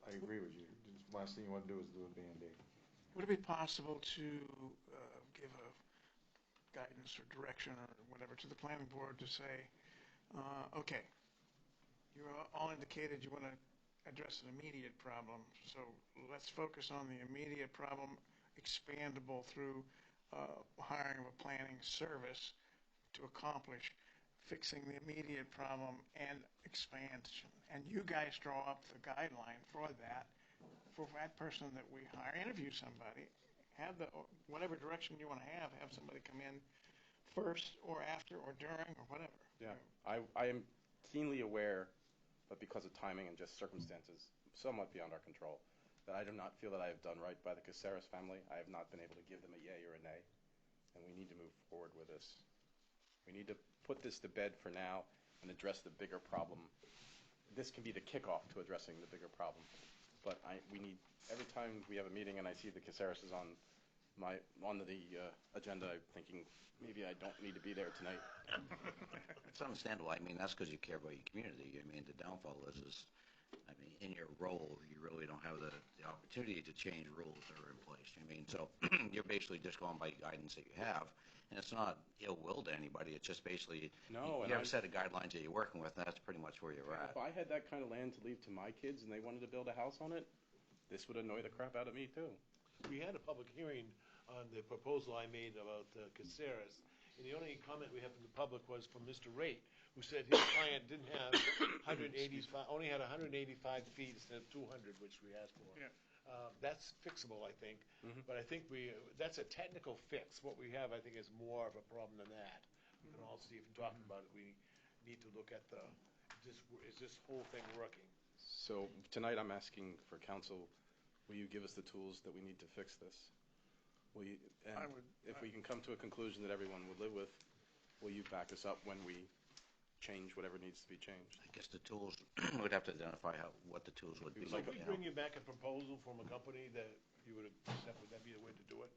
I agree with you. The last thing you want to do is do a Band-Aid. Would it be possible to give a guidance or direction or whatever to the planning board to say, okay, you all indicated you want to address an immediate problem, so let's focus on the immediate problem, expandable through hiring of a planning service to accomplish fixing the immediate problem and expansion. And you guys draw up the guideline for that person that we hire, interview somebody, have whatever direction you want to have somebody come in first or after or during or whatever. Yeah, I am keenly aware, but because of timing and just circumstances somewhat beyond our control, that I do not feel that I have done right by the Caceres family. I have not been able to give them a yay or a nay, and we need to move forward with this. We need to put this to bed for now and address the bigger problem. This can be the kickoff to addressing the bigger problem. But we need, every time we have a meeting and I see the Caceres is on the agenda, I'm thinking, maybe I don't need to be there tonight. It's understandable. I mean, that's because you care about your community. I mean, the downfall is, I mean, in your role, you really don't have the opportunity to change rules that are in place. I mean, so you're basically just going by guidance that you have, and it's not ill will to anybody. It's just basically you have a set of guidelines that you're working with, and that's pretty much where you're at. If I had that kind of land to leave to my kids and they wanted to build a house on it, this would annoy the crap out of me too. We had a public hearing on the proposal I made about Caceres, and the only comment we had from the public was from Mr. Raitt, who said his client didn't have 185, only had 185 feet instead of 200, which we asked for. Yeah. That's fixable, I think, but I think that's a technical fix. What we have, I think, is more of a problem than that. We can all see, if you're talking about it, we need to look at is this whole thing working? So tonight I'm asking for counsel, will you give us the tools that we need to fix this? If we can come to a conclusion that everyone would live with, will you back us up when we change whatever needs to be changed? I guess the tools, we'd have to identify what the tools would be. So if we bring you back a proposal from a company that you would accept, would that be the way to do it?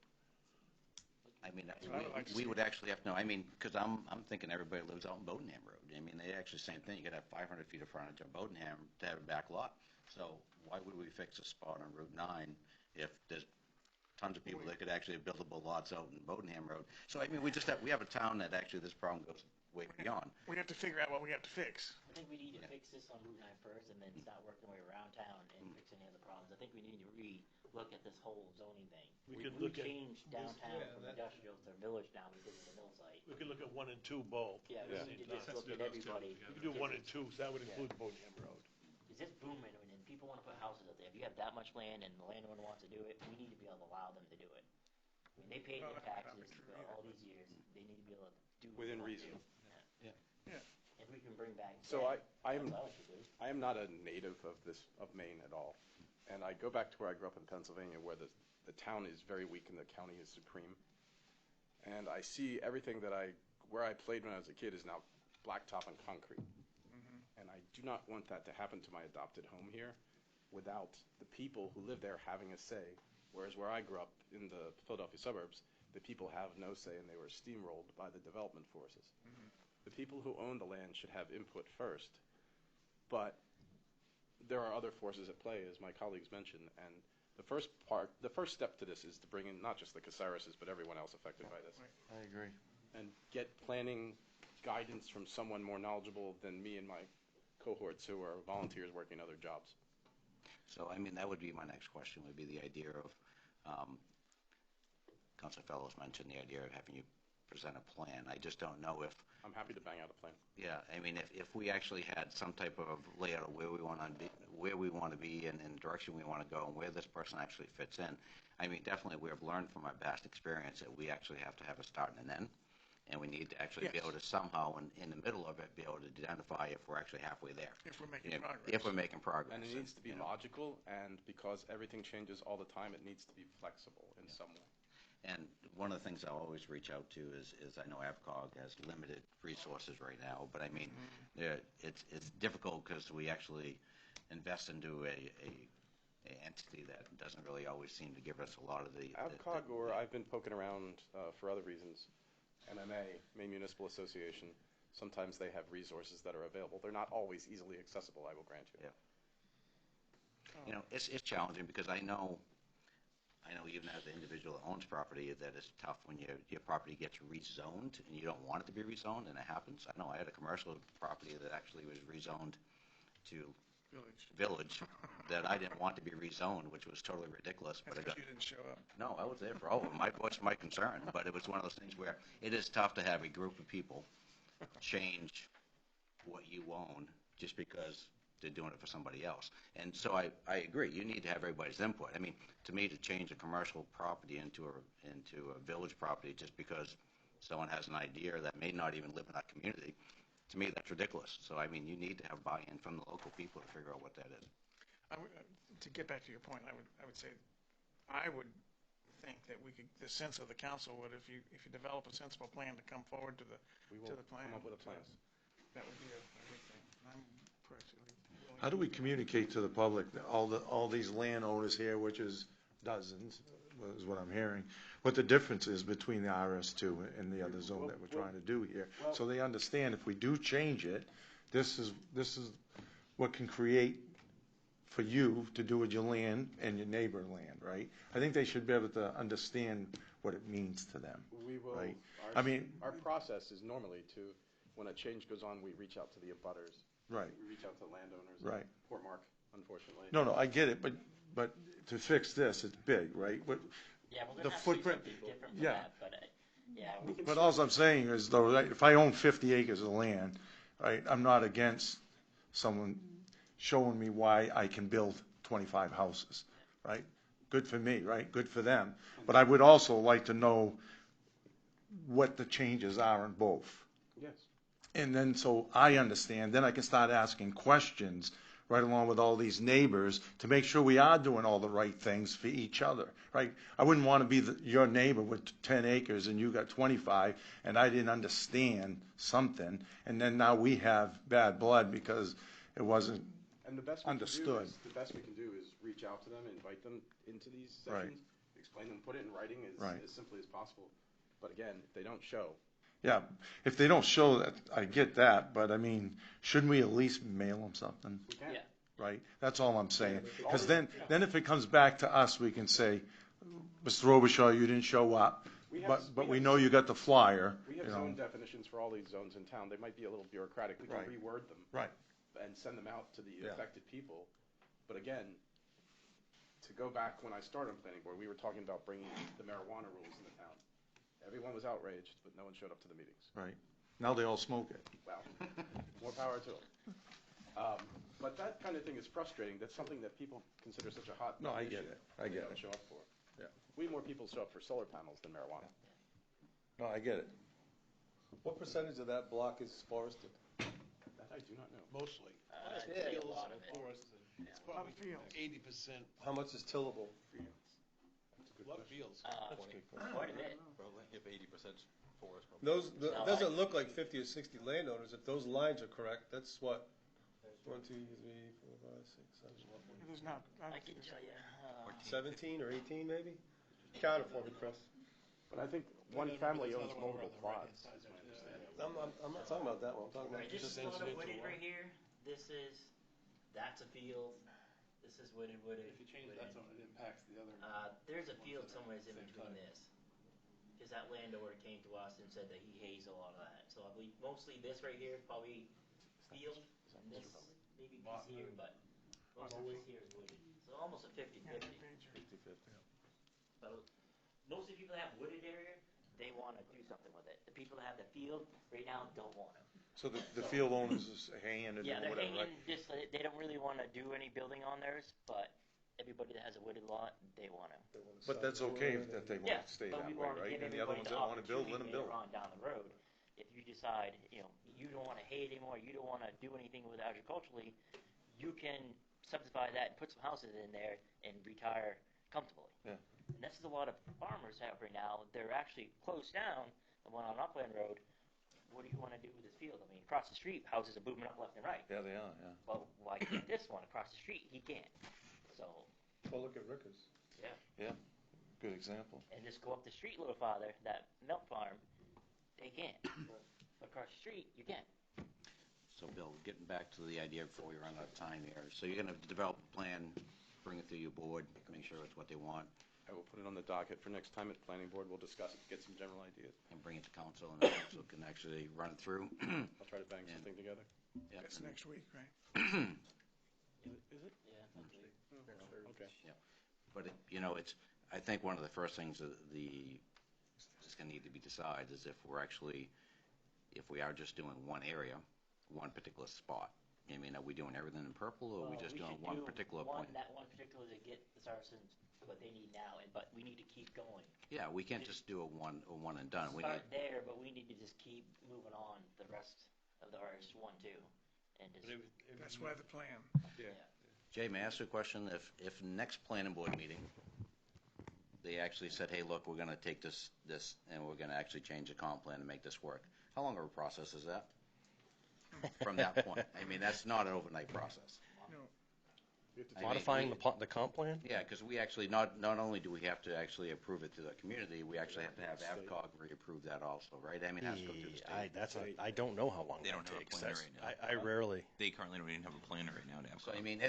I mean, we would actually have to know. I mean, because I'm thinking everybody lives out in Bodenham Road. I mean, they actually same thing. You got to have 500 feet of frontage on Bodenham to have a back lot. So why would we fix a spot on Route 9 if there's tons of people that could actually have buildable lots out in Bodenham Road? So I mean, we have a town that actually this problem goes way beyond. We have to figure out what we have to fix. I think we need to fix this on Route 9 first and then start working our way around town and fix any other problems. I think we need to look at this whole zoning thing. We could we look at changed downtown from industrial to village now because of the mill site. We could look at 1 and 2 both. Yeah, we need to just look at everybody. We could do 1 and 2, so that would include Bodenham Road. Is this booming and people want to put houses up there? If you have that much land and the landowner wants to do it, we need to be able to allow them to do it. I mean, they paid their taxes for all these years. They need to be able to do Within what they reason. want to do. Yeah. If we can bring back. So that's I what I like to do. am not a native of Maine at all. And I go back to where I grew up in Pennsylvania, where the town is very weak and the county is supreme. And I see everything where I played when I was a kid is now blacktop and concrete. And I do not want that to happen to my adopted home here without the people who live there having a say. Whereas where I grew up in the Philadelphia suburbs, the people have no say and they were steamrolled by the development forces. The people who own the land should have input first. But there are other forces at play, as my colleagues mentioned, and the first step to this is to bring in not just the Casareses, but everyone else affected by this. I agree. And get planning guidance from someone more knowledgeable than me and my cohorts who are volunteers working other jobs. So, I mean, that would be my next question, would be the idea of, Councilor Fellows mentioned the idea of having you present a plan. I just don't know if, I'm happy to bang out a plan. yeah, I mean, if we actually had some type of layout of where we want to be and the direction we want to go and where this person actually fits in, I mean, definitely we have learned from our past experience that we actually have to have a start and an end. And we need to actually be able to somehow, in the middle of it, be able to identify if we're actually halfway there. If we're making progress. If we're making progress. And it needs to be logical, and because everything changes all the time, it needs to be flexible in some way. And one of the things I'll always reach out to is I know AVCOG has limited resources right now, but I mean, it's difficult because we actually invest into a entity that doesn't really always seem to give us a lot of the... AVCOG, or I've been poking around for other reasons, MMA, Maine Municipal Association, sometimes they have resources that are available. They're not always easily accessible, I will grant you. Yeah. You know, it's challenging because I know even as an individual that owns property, that it's tough when your property gets rezoned and you don't want it to be rezoned, and it happens. I know I had a commercial property that actually was rezoned to village that I didn't want to be rezoned, which was totally ridiculous. That's because you didn't show up. No, I was there for all of them. My voice, my concern, but it was one of those things where it is tough to have a group of people change what you own just because they're doing it for somebody else. And so I agree. You need to have everybody's input. I mean, to me, to change a commercial property into a village property just because someone has an idea that may not even live in that community, to me, that's ridiculous. So, I mean, you need to have buy-in from the local people to figure out what that is. To get back to your point, I would say, I would think that the sense of the council would, if you develop a sensible plan to come forward to the plan. Come up with a plan. That would be a good thing. I'm personally willing. How do we communicate to the public, that all these landowners here, which is dozens, is what I'm hearing, what the difference is between the RS2 and the other zone that we're trying to do here, so they understand if we do change it, this is what can create for you to do with your land and your neighbor land, right? I think they should be able to understand what it means to them. We will. Right? Our process is normally when a change goes on, we reach out to the abutters. Right. We reach out to landowners. Right. Poor Mark, unfortunately. No, I get it, but to fix this, it's big, right? Yeah, well, the there has footprint, to be something different from yeah. that, but yeah. But all I'm saying is, though, right, if I own 50 acres of land, right, I'm not against someone showing me why I can build 25 houses, right? Good for me, right? Good for them. But I would also like to know what the changes are in both. Yes. And then so I understand, then I can start asking questions right along with all these neighbors to make sure we are doing all the right things for each other, right? I wouldn't want to be your neighbor with 10 acres and you got 25 and I didn't understand something, and then now we have bad blood because it wasn't understood. The best we can do is reach out to them, invite them into these sessions, Right. explain them, put it in writing as simply as possible. But again, if they don't show. Yeah, if they don't show that, I get that, but I mean, shouldn't we at least mail them something? We can. Yeah. Right? That's all I'm saying. Because then if it comes back to us, we can say, Mr. Robichaud, you didn't show up, but we know you got the flyer. We have zone definitions for all these zones in town. They might be a little bureaucratic. We can Right. reword them. Right. And send them out to the affected people. But again, to go back when I started on planning board, we were talking about bringing the marijuana rules in the town. Everyone was outraged, but no one showed up to the meetings. Right. Now they all smoke it. Wow. More power to them. But that kind of thing is frustrating. That's something that people consider such a hot No, I issue. get it. I They get don't it. show up for. Yeah. Way more people show up for solar panels than marijuana. No, I get it. What percentage of that block is forested? That I do not know. Mostly. I'd say a lot of it. Forests and it's lot of probably fields. 80%. How much is tillable? What fields? Quite a bit. Probably, if 80% forest. probably. Those, No, doesn't look like 50 or 60 landowners. If those lines are correct, that's what? 1, 2, 3, 4, 5, 6, 7, It is not, I can tell you. 17 or 18 maybe? Count it for me, Chris. But I think one family owns multiple plots. I'm not talking about that one. I'm talking about This just is a lot of residential. wooded right here. That's a field. This is wooded. If you change that, so it impacts the other. There's a field somewhere in between this. Because that landowner came to us and said that he hazed a lot of that. So I believe mostly this right here is probably field. And this maybe piece here, but most of this here is wooded. So almost a 50-50. 50-50. But most of the people that have wooded area, they want to do something with it. The people that have the field right now don't want to. So the field owners is hanging and Yeah, doing they're whatever, hanging right? just, they don't really want to do any building on theirs, but everybody that has a wooded lot, they want to. But that's okay that they Yeah, want to stay but that we way, want to right? give And the other everybody ones the that want to build, let them opportunity build. later on down the road. If you decide, you don't want to hay anymore, you don't want to do anything with agriculturally, you can subdivide that and put some houses in there and retire comfortably. Yeah. And this is a lot of farmers have right now. They're actually closed down, the one on Upland Road. What do you want to do with this field? I mean, across the street, houses are booming up left and right. Yeah, they are, yeah. Well, why can't this one across the street? He can't. So, Well, look at Rickers. yeah. Yeah, good example. And just go up the street a little farther, that milk farm, they can't. But across the street, you can. So, Bill, getting back to the idea before we run out of time here. So you're going to develop a plan, bring it through your board, make sure it's what they want, I will put it on the docket for next time at planning board. We'll discuss it, get some general ideas. and bring it to council, and the council can actually run it through. I'll try to bang something together. Yep, That's and- next week, right? Is it? Yeah, that's right. Okay. But, I think one of the first things that is going to need to be decided is if we are just doing one area, one particular spot. I mean, are we doing everything in purple, or are we just doing should one do particular point? That one particular to get the Saracens what they need now, but we need to keep going. Yeah, we can't just do a one and done. We Start need, there, but we need to just keep moving on the rest of the RS1 too, and just That's why the plan. Jay, may I ask you a question? If next planning board meeting, they actually said, hey, look, we're going to take this, and we're going to actually change the comp plan and make this work, how long of a process is that? From that point? I mean, that's not an overnight process. No, Modifying the comp plan? Yeah, because we actually, not only do we have to actually approve it to the community, we actually have to have AvCog reapprove that also, right? I mean, it has to go through the state. I don't know how long They that don't have a takes. planner That's- right now. I rarely. They currently don't even have a planner right now to have. So, I mean,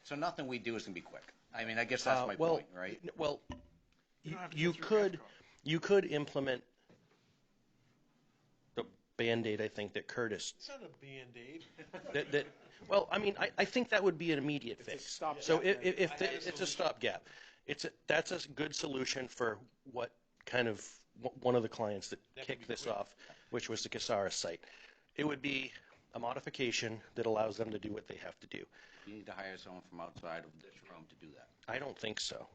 so nothing we do is going to be quick. I mean, I guess that's my point, right? Well, You don't have to you go through could, you could implement the Band-Aid, I think, that Curtis, It's not a Band-Aid. well, I mean, I think that would be an immediate fix. stopgap So measure. it's a stopgap. That's a good solution for what kind of, one of the clients that kicked this off, which was the Casares site. It would be a modification that allows them to do what they have to do. You need to hire someone from outside of this room to do that. I don't think so.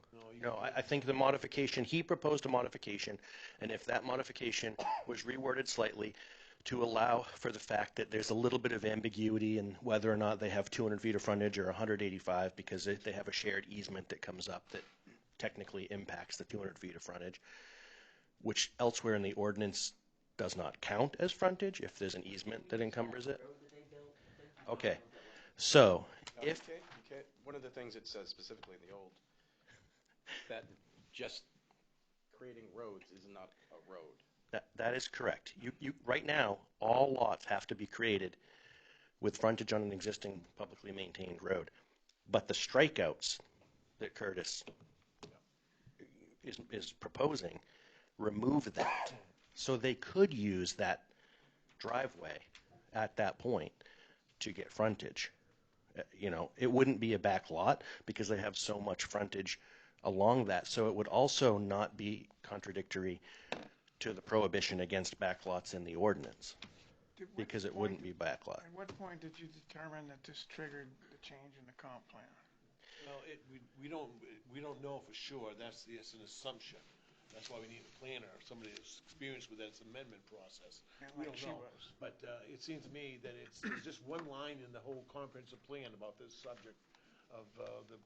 No, I think the modification, he proposed a modification, and if that modification was reworded slightly to allow for the fact that there's a little bit of ambiguity in whether or not they have 200 feet of frontage or 185 because they have a shared easement that comes up that technically impacts the 200 feet of frontage, which elsewhere in the ordinance does not count as frontage if there's an easement that encumbers it. Okay, so if You can't, one of the things it says specifically in the old, that just creating roads is not a road. That is correct. You right now, all lots have to be created with frontage on an existing publicly maintained road. But the strikeouts that Curtis is proposing remove that. So they could use that driveway at that point to get frontage. It wouldn't be a back lot because they have so much frontage along that. So it would also not be contradictory to the prohibition against backlots in the ordinance. because it wouldn't be backlot. At what point did you determine that this triggered the change in the comp plan? Well, we don't know for sure. It's an assumption. That's why we need a planner, somebody that's experienced with this amendment process. We Like don't she know. was. But it seems to me that there's just one line in the whole comprehensive plan about this subject of the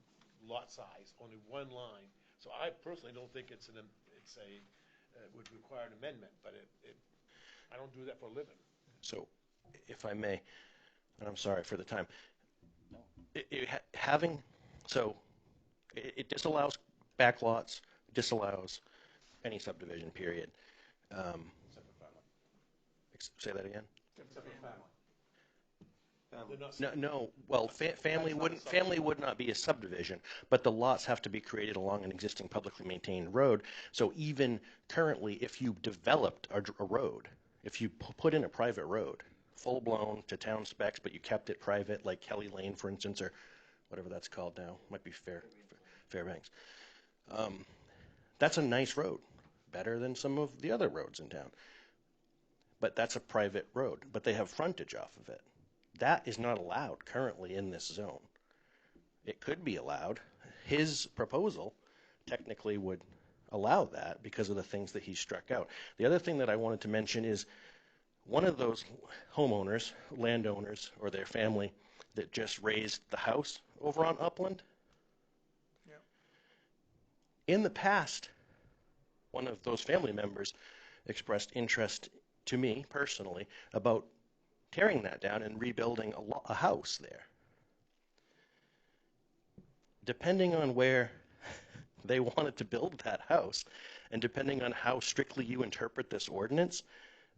lot size, only one line. So I personally don't think it would require an amendment, but I don't do that for a living. So, if I may, and I'm sorry for the time, it disallows backlots, disallows any subdivision, period. Say that again? No. Well, family would not be a subdivision, but the lots have to be created along an existing publicly maintained road. So even currently, if you developed a road, if you put in a private road, full blown to town specs, but you kept it private, like Kelly Lane, for instance, or whatever that's called now, might be Fairbanks. That's a nice road, better than some of the other roads in town. But that's a private road, but they have frontage off of it. That is not allowed currently in this zone. It could be allowed. His proposal technically would allow that because of the things that he struck out. The other thing that I wanted to mention is one of those homeowners, landowners, or their family that just raised the house over on Upland. Yep. In the past, one of those family members expressed interest to me personally about tearing that down and rebuilding a house there. Depending on where they wanted to build that house, and depending on how strictly you interpret this ordinance,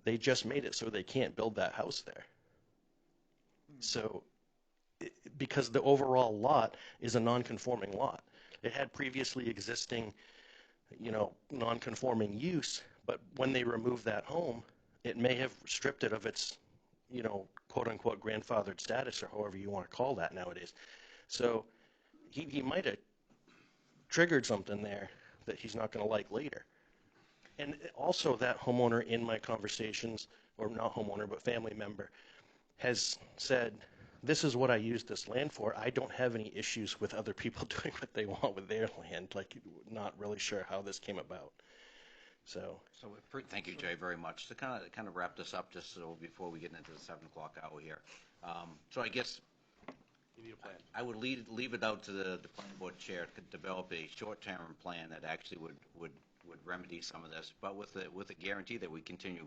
they just made it so they can't build that house there. So, because the overall lot is a non-conforming lot. It had previously existing, non-conforming use, but when they removed that home, it may have stripped it of its, quote-unquote grandfathered status, or however you want to call that nowadays. So he might have triggered something there that he's not going to like later. And also that homeowner in my conversations, or not homeowner, but family member, has said, this is what I use this land for. I don't have any issues with other people doing what they want with their land. Like, not really sure how this came about. Thank you, Jay, very much. To kind of wrap this up, just so before we get into the 7 o'clock hour here. So I guess You need a plan. I would leave it out to the planning board chair to develop a short-term plan that actually would remedy some of this, but with a guarantee that we continue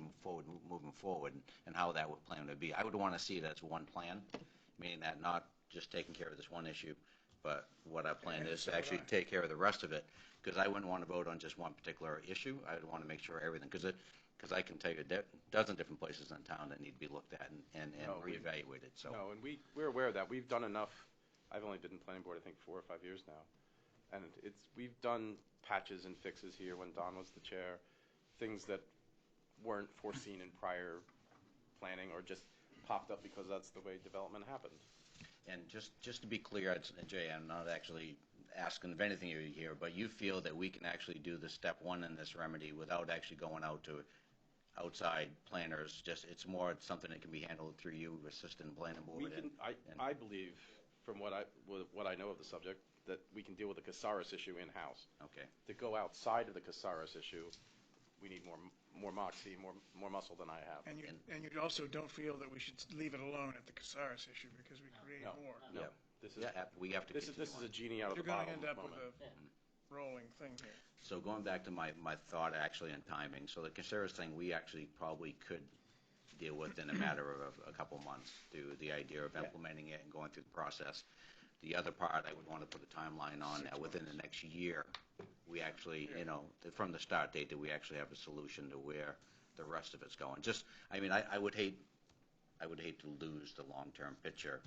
moving forward, and how that plan would be. I would want to see it as one plan, meaning that not just taking care of this one issue, but what our plan is to actually take care of the rest of it. Because I wouldn't want to vote on just one particular issue. I would want to make sure everything, because I can tell you a dozen different places in town that need to be looked at and reevaluated. So No, and we're aware of that. We've done enough. I've only been in planning board, I think, 4 or 5 years now. And we've done patches and fixes here when Don was the chair, things that weren't foreseen in prior planning or just popped up because that's the way development happened. And just to be clear, Jay, I'm not actually asking of anything here, but you feel that we can actually do the step 1 in this remedy without actually going out to outside planners. Just it's more something that can be handled through you, assistant planning board. I believe, from what I know of the subject, that we can deal with the Casares issue in-house. Okay. To go outside of the Casares issue, we need more moxie, more muscle than I have. And you also don't feel that we should leave it alone at the Casares issue because we create more. No. We have to. This is a genie out of the You're going bottle. to end up with a rolling thing here. So going back to my thought actually on timing, so the Casares thing we actually probably could deal with in a matter of a couple months, the idea of implementing it and going through the process. The other part I would want to put a timeline on that within the next year, we actually, from the start date, that we actually have a solution to where the rest of it's going. I would hate to lose the long-term picture.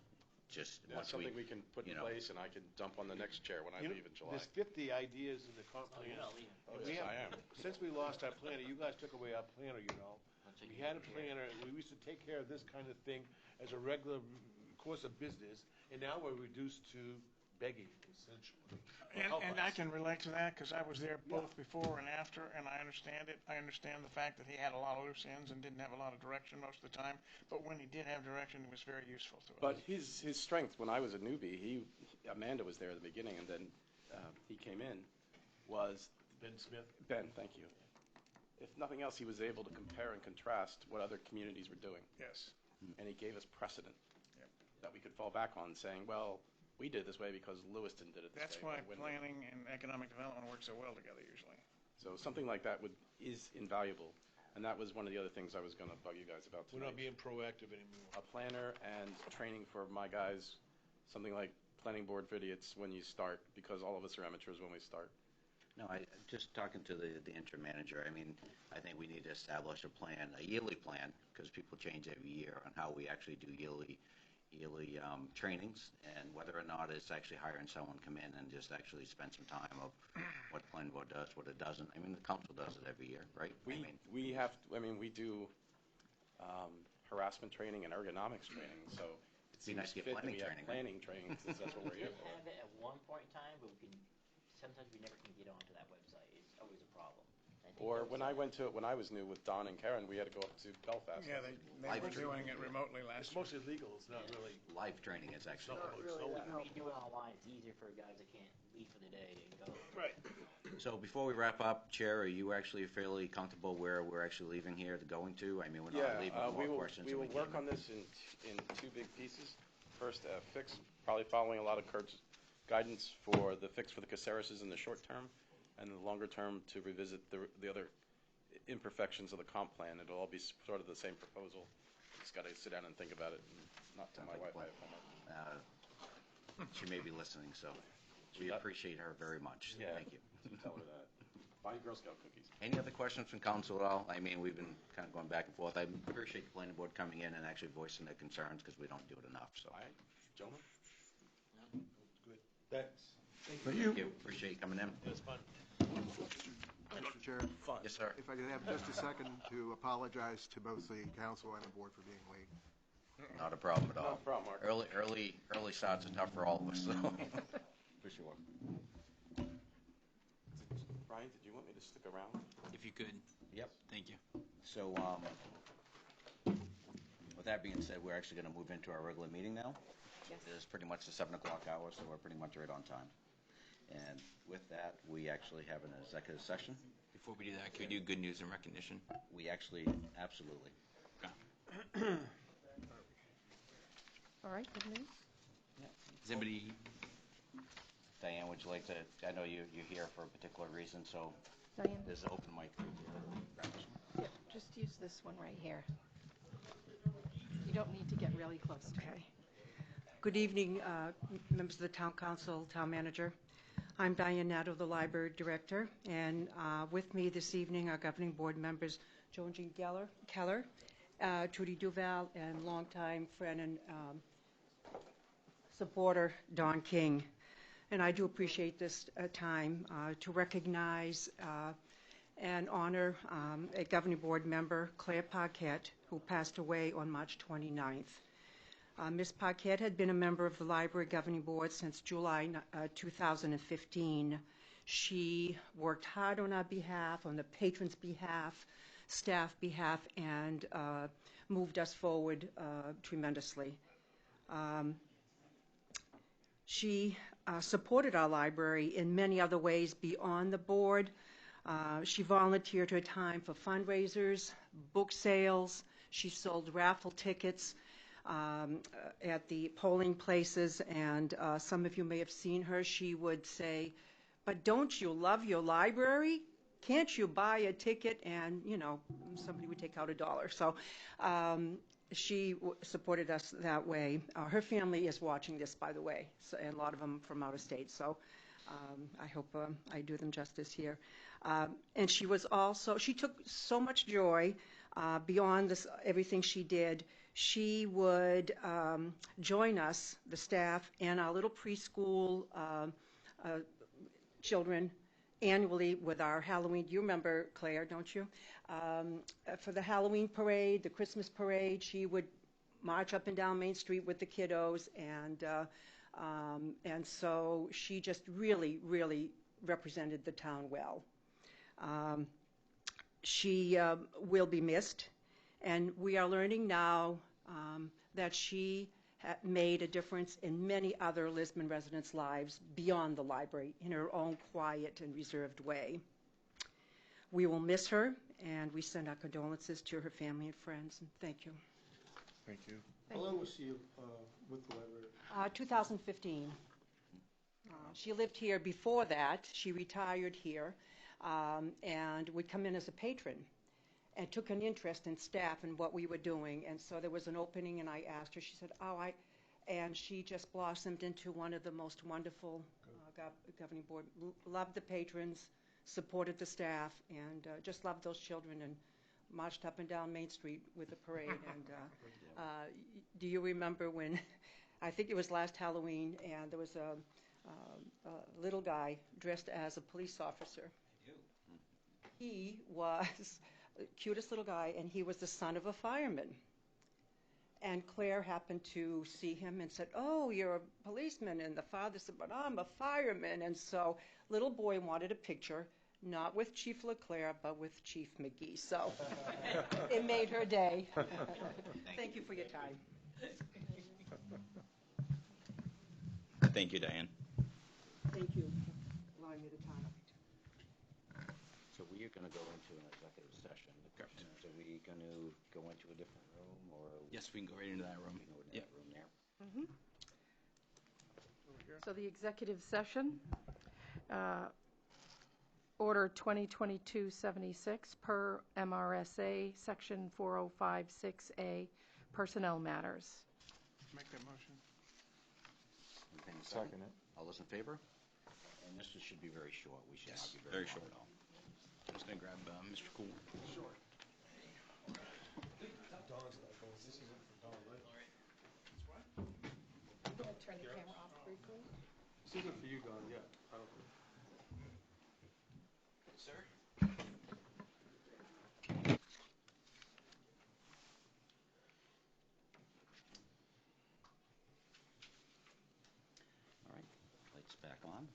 That's something we can put in place, and I can dump on the next chair when I leave in July. There's 50 ideas in the comp plan. I am. Since we lost our planner, you guys took away our planner, We had a planner, we used to take care of this kind of thing as a regular course of business, and now we're reduced to begging, essentially. And I can relate to that because I was there both before and after, and I understand it. I understand the fact that he had a lot of loose ends and didn't have a lot of direction most of the time. But when he did have direction, it was very useful to us. But his strength, when I was a newbie, Amanda was there at the beginning, and then he came in, was Ben Smith. Ben, thank you. If nothing else, he was able to compare and contrast what other communities were doing. Yes. And he gave us precedent Yep. that we could fall back on, saying, well, we did it this way because Lewiston did it this That's way. why planning and economic development work so well together usually. So something like that is invaluable. And that was one of the other things I was going to bug you guys about We're tonight. not being proactive anymore. A planner and training for my guys, something like planning board idiots when you start, because all of us are amateurs when we start. No, just talking to the interim manager, I mean, I think we need to establish a plan, a yearly plan, because people change every year on how we actually do yearly trainings, and whether or not it's actually hiring someone come in and just actually spend some time of what planning board does, what it doesn't. I mean, the council does it every year, right? We do harassment training and ergonomics training, so it Be nice to get seems fit that planning we have training, right? planning training, since that's what we're here We for. have it at one point in time, but sometimes we never can get onto that website. It's always a problem. I think Or those when I was new with Don and Karen, we had to go up to Belfast. Yeah, they were doing it remotely last It's year. mostly legal, it's not really. Live training is actually. we do it online. It's easier for guys that can't leave for the day and go. Right. So before we wrap up, Chair, are you actually fairly comfortable where we're actually leaving here, going to? I mean, we're not leaving with more questions. We than will came work in. on this in two big pieces. First, fix, probably following a lot of Kurt's guidance for the fix for the Cacereses in the short term, and the longer term to revisit the other imperfections of the comp plan. It'll all be sort of the same proposal. Just got to sit down and think about it, and not to my wife. I have homework. She may be listening, so we appreciate her very much. Yeah. Thank you. Tell her that. Buy Girl Scout cookies. Any other questions from council at all? I mean, we've been kind of going back and forth. I appreciate the planning board coming in and actually voicing their concerns, because we don't do it enough, so. All right, gentlemen? Good. Thanks. Thank you. Appreciate you coming in. It was fun. Mr. Chair, Fun. Yes, sir. if I could have just a second to apologize to both the council and the board for being late. Not a problem at all. Not a problem, Mark. Early starts are tough for all of us, so. For sure. Brian, did you want me to stick around? If you could. Yep. Thank you. So, with that being said, we're actually going to move into our regular meeting now. Yes. It is pretty much the 7 o'clock hour, so we're pretty much right on time. And with that, we actually have an executive session. Before we do that, can we do good news and recognition? We actually, absolutely. All right, good news. Does anybody, Diane, would you like to, I know you're here for a particular reason, so Diane? there's an open mic. Yep, just use this one right here. You don't need to get really close to it. Okay. Good evening, members of the Town Council, Town Manager. I'm Diane Nato, the Library Director, and with me this evening are Governing Board members Joan Jean Keller, Trudy Duval, and longtime friend and supporter Don King. And I do appreciate this time to recognize and honor a Governing Board member, Claire Paquette, who passed away on March 29th. Ms. Paquette had been a member of the Library Governing Board since July 2015. She worked hard on our behalf, on the patrons' behalf, staff behalf, and moved us forward tremendously. She supported our library in many other ways beyond the board. She volunteered her time for fundraisers, book sales. She sold raffle tickets at the polling places, and some of you may have seen her. She would say, "But don't you love your library? Can't you buy a ticket?" And, you know, somebody would take out $1. So she supported us that way. Her family is watching this, by the way, so, and a lot of them from out of state. So I hope I do them justice here. And she was also, she took so much joy beyond this, everything she did. She would join us, the staff, and our little preschool children annually with our Halloween. You remember, Claire, don't you? For the Halloween parade, the Christmas parade, she would march up and down Main Street with the kiddos and And so she just really, really represented the town well. She will be missed, and we are learning now that she made a difference in many other Lisbon residents' lives beyond the library in her own quiet and reserved way. We will miss her, and we send our condolences to her family and friends, and thank you. Thank you. How long was she with the library? 2015. She lived here before that. She retired here and would come in as a patron and took an interest in staff and what we were doing. And so there was an opening, and I asked her. She said, and she just blossomed into one of the most wonderful governing board. Loved the patrons, supported the staff, and just loved those children, and marched up and down Main Street with the parade. And do you remember when, I think it was last Halloween, and there was a little guy dressed as a police officer. He was the cutest little guy, and he was the son of a fireman. And Claire happened to see him and said, "Oh, you're a policeman." And the father said, "But I'm a fireman." And so little boy wanted a picture, not with Chief LeClaire, but with Chief McGee. So it made her day. Thank you for your time. Thank you, Diane. Thank you for allowing me the time. So we are going to go into an executive session. Correct. So we going to go into a different room, or? Yes, we can go right into that room. We can go into that room there. So the executive session, Order 2022-76 per MRSA Section 4056A, Personnel Matters. Make that motion. Anything Second it. All those in favor? And this should be very short. We should Yes, not be very long short. at all. I'm just going to grab Mr. Cool. Turn the camera off briefly. This isn't for you, Don, yet. I don't think. Sir? All right, lights back on.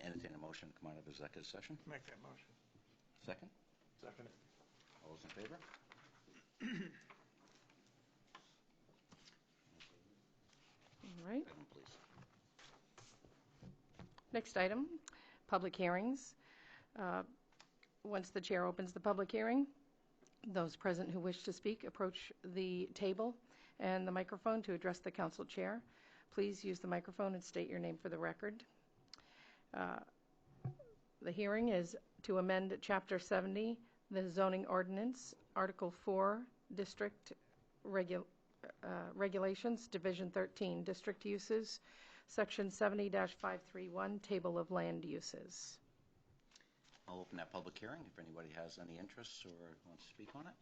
Entertain a motion to come out of executive session. Make that motion. Second? Second it. All those in favor? All right. Item, please. Next item, public hearings. Once the chair opens the public hearing, those present who wish to speak approach the table and the microphone to address the council chair. Please use the microphone and state your name for the record. The hearing is to amend Chapter 70, the zoning ordinance, Article 4, District Regulations, Division 13, District Uses, Section 70-531, Table of Land Uses. I'll open that public hearing if anybody has any interests or wants to speak on it.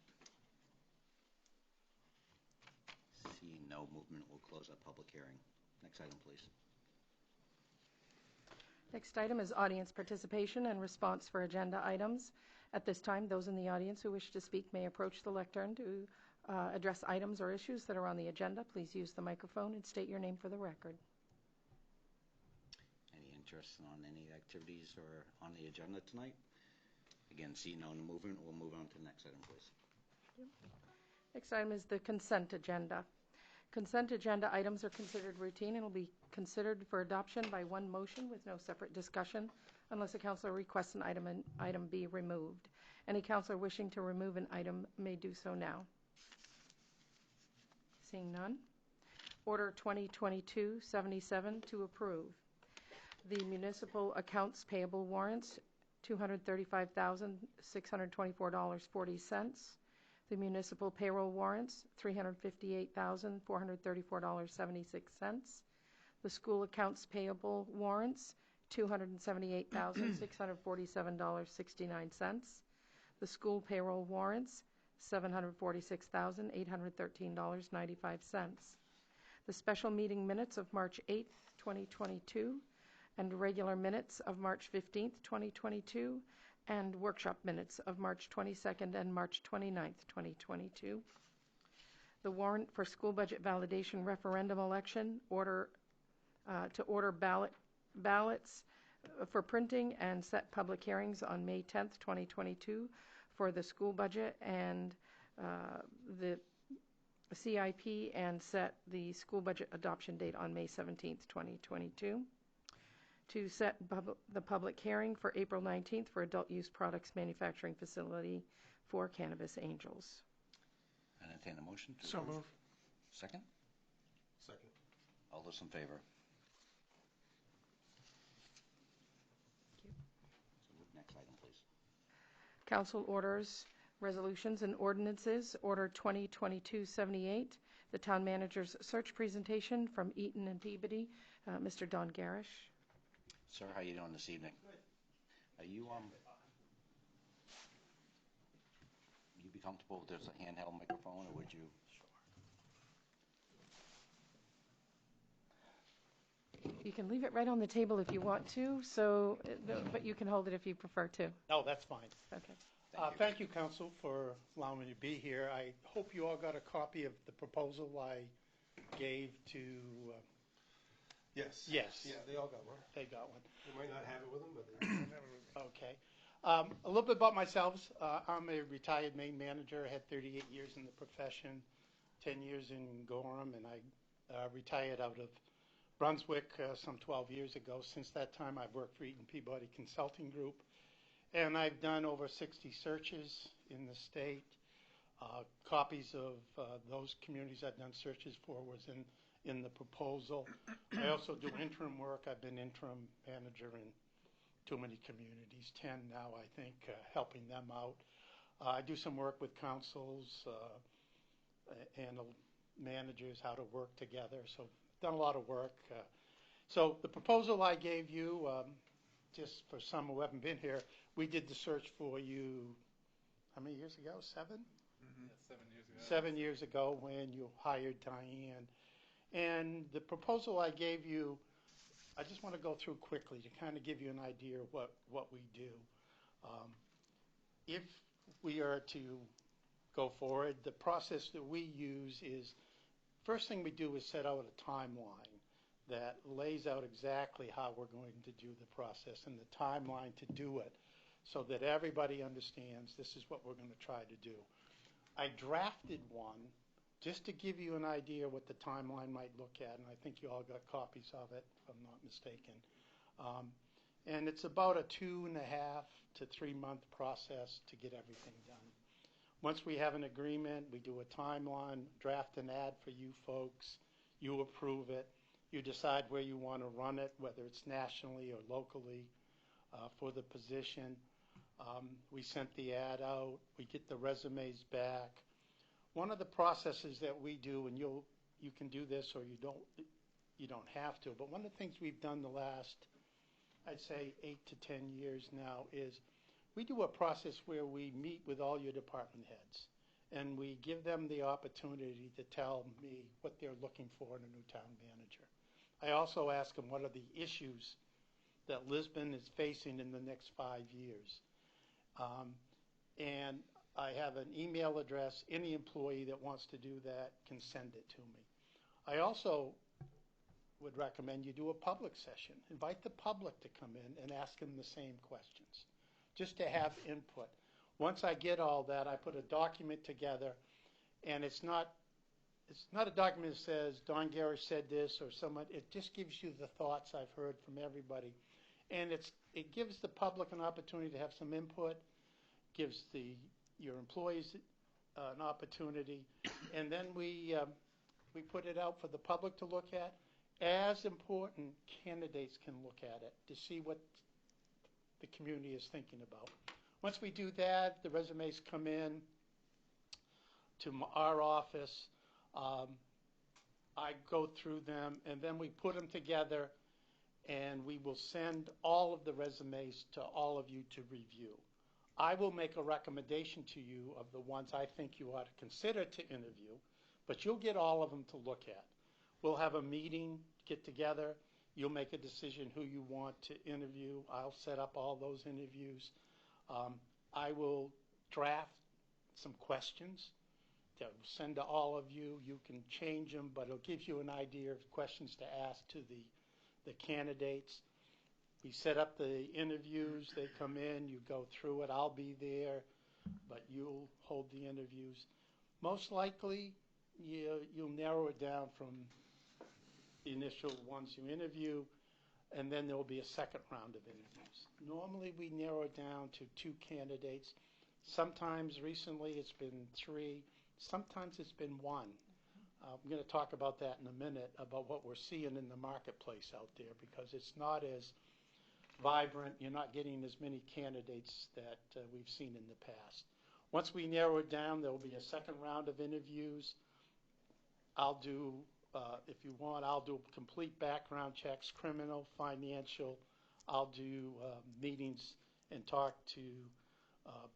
Seeing no movement, we'll close that public hearing. Next item, please. Next item is audience participation and response for agenda items. At this time, those in the audience who wish to speak may approach the lectern to address items or issues that are on the agenda. Please use the microphone and state your name for the record. Any interest on any activities or on the agenda tonight? Again, seeing no movement, we'll move on to the next item, please. Next item is the consent agenda. Consent agenda items are considered routine and will be considered for adoption by one motion with no separate discussion unless a counselor requests an item be removed. Any counselor wishing to remove an item may do so now. Seeing none. Order 2022-77 to approve. The municipal accounts payable warrants, $235,624.40. The municipal payroll warrants, $358,434.76. The school accounts payable warrants, $278,647.69. The school payroll warrants, $746,813.95. The special meeting minutes of March 8th, 2022, and regular minutes of March 15th, 2022, and workshop minutes of March 22nd and March 29th, 2022. The warrant for school budget validation referendum election, Order to order ballots for printing and set public hearings on May 10th, 2022 for the school budget and the CIP, and set the school budget adoption date on May 17th, 2022. To set the public hearing for April 19th for adult use products manufacturing facility for Cannabis Angels. Entertain a motion to So approve. move. Second? Second. All those in favor? Thank you. So move next item, please. Council orders, resolutions, and ordinances. Order 2022-78, the town manager's search presentation from Eaton and Peabody. Mr. Don Garish. Sir, how you doing this evening? Are you you be comfortable if there's a handheld microphone, or would you? You can leave it right on the table if you want to, so, but you can hold it if you prefer to. No, that's fine. Okay. Thank you, Council, for allowing me to be here. I hope you all got a copy of the proposal I gave to, Yes. yes. Yeah, they all got one. They got one. They might not have it with them, but they. Okay. A little bit about myself. I'm a retired Maine manager. I had 38 years in the profession, 10 years in Gorham, and I retired out of Brunswick some 12 years ago. Since that time, I've worked for Eaton Peabody Consulting Group, and I've done over 60 searches in the state. Copies of those communities I've done searches for was in the proposal. I also do interim work. I've been interim manager in too many communities, 10 now, I think, helping them out. I do some work with councils and managers, how to work together. So done a lot of work. So the proposal I gave you, just for some who haven't been here, we did the search for you, how many years ago? 7? Yeah, 7 years ago. 7 years ago when you hired Diane. And the proposal I gave you, I just want to go through quickly to kind of give you an idea of what we do. If we are to go forward, the process that we use is, first thing we do is set out a timeline that lays out exactly how we're going to do the process and the timeline to do it so that everybody understands this is what we're going to try to do. I drafted one just to give you an idea what the timeline might look at, and I think you all got copies of it, if I'm not mistaken. And it's about a 2.5 to 3 month process to get everything done. Once we have an agreement, we do a timeline, draft an ad for you folks, you approve it, you decide where you want to run it, whether it's nationally or locally for the position. We sent the ad out, we get the resumes back. One of the processes that we do, and you can do this or you don't have to, but one of the things we've done the last, I'd say 8 to 10 years now, is we do a process where we meet with all your department heads and we give them the opportunity to tell me what they're looking for in a new town manager. I also ask them what are the issues that Lisbon is facing in the next 5 years. And I have an email address. Any employee that wants to do that can send it to me. I also would recommend you do a public session. Invite the public to come in and ask them the same questions, just to have input. Once I get all that, I put a document together, and it's not a document that says Don Garish said this or someone. It just gives you the thoughts I've heard from everybody, and it gives the public an opportunity to have some input, gives your employees an opportunity, and then we put it out for the public to look at. As important, candidates can look at it to see what the community is thinking about. Once we do that, the resumes come in to our office. I go through them, and then we put them together, and we will send all of the resumes to all of you to review. I will make a recommendation to you of the ones I think you ought to consider to interview, but you'll get all of them to look at. We'll have a meeting, get together. You'll make a decision who you want to interview. I'll set up all those interviews. I will draft some questions that will send to all of you. You can change them, but it'll give you an idea of questions to ask to the candidates. We set up the interviews, they come in, you go through it, I'll be there, but you'll hold the interviews. Most likely, you'll narrow it down from the initial ones you interview, and then there will be a second round of interviews. Normally, we narrow it down to 2 candidates. Sometimes recently it's been 3, sometimes it's been 1. I'm going to talk about that in a minute, about what we're seeing in the marketplace out there, because it's not as vibrant. You're not getting as many candidates that we've seen in the past. Once we narrow it down, there will be a second round of interviews. I'll do, if you want, I'll do complete background checks, criminal, financial. I'll do meetings and talk to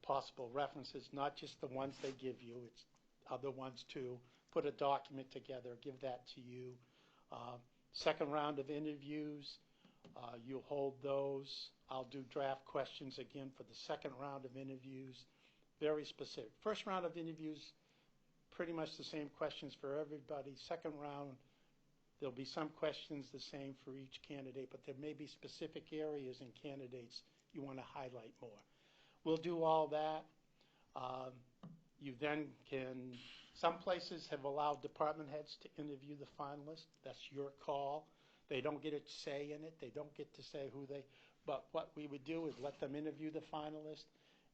possible references, not just the ones they give you, it's other ones too. Put a document together, give that to you. Second round of interviews, you'll hold those. I'll do draft questions again for the second round of interviews, very specific. First round of interviews, pretty much the same questions for everybody. Second round, there'll be some questions the same for each candidate, but there may be specific areas in candidates you want to highlight more. We'll do all that. You then can, some places have allowed department heads to interview the finalists. That's your call. They don't get a say in it. They don't get to say who they, but what we would do is let them interview the finalist,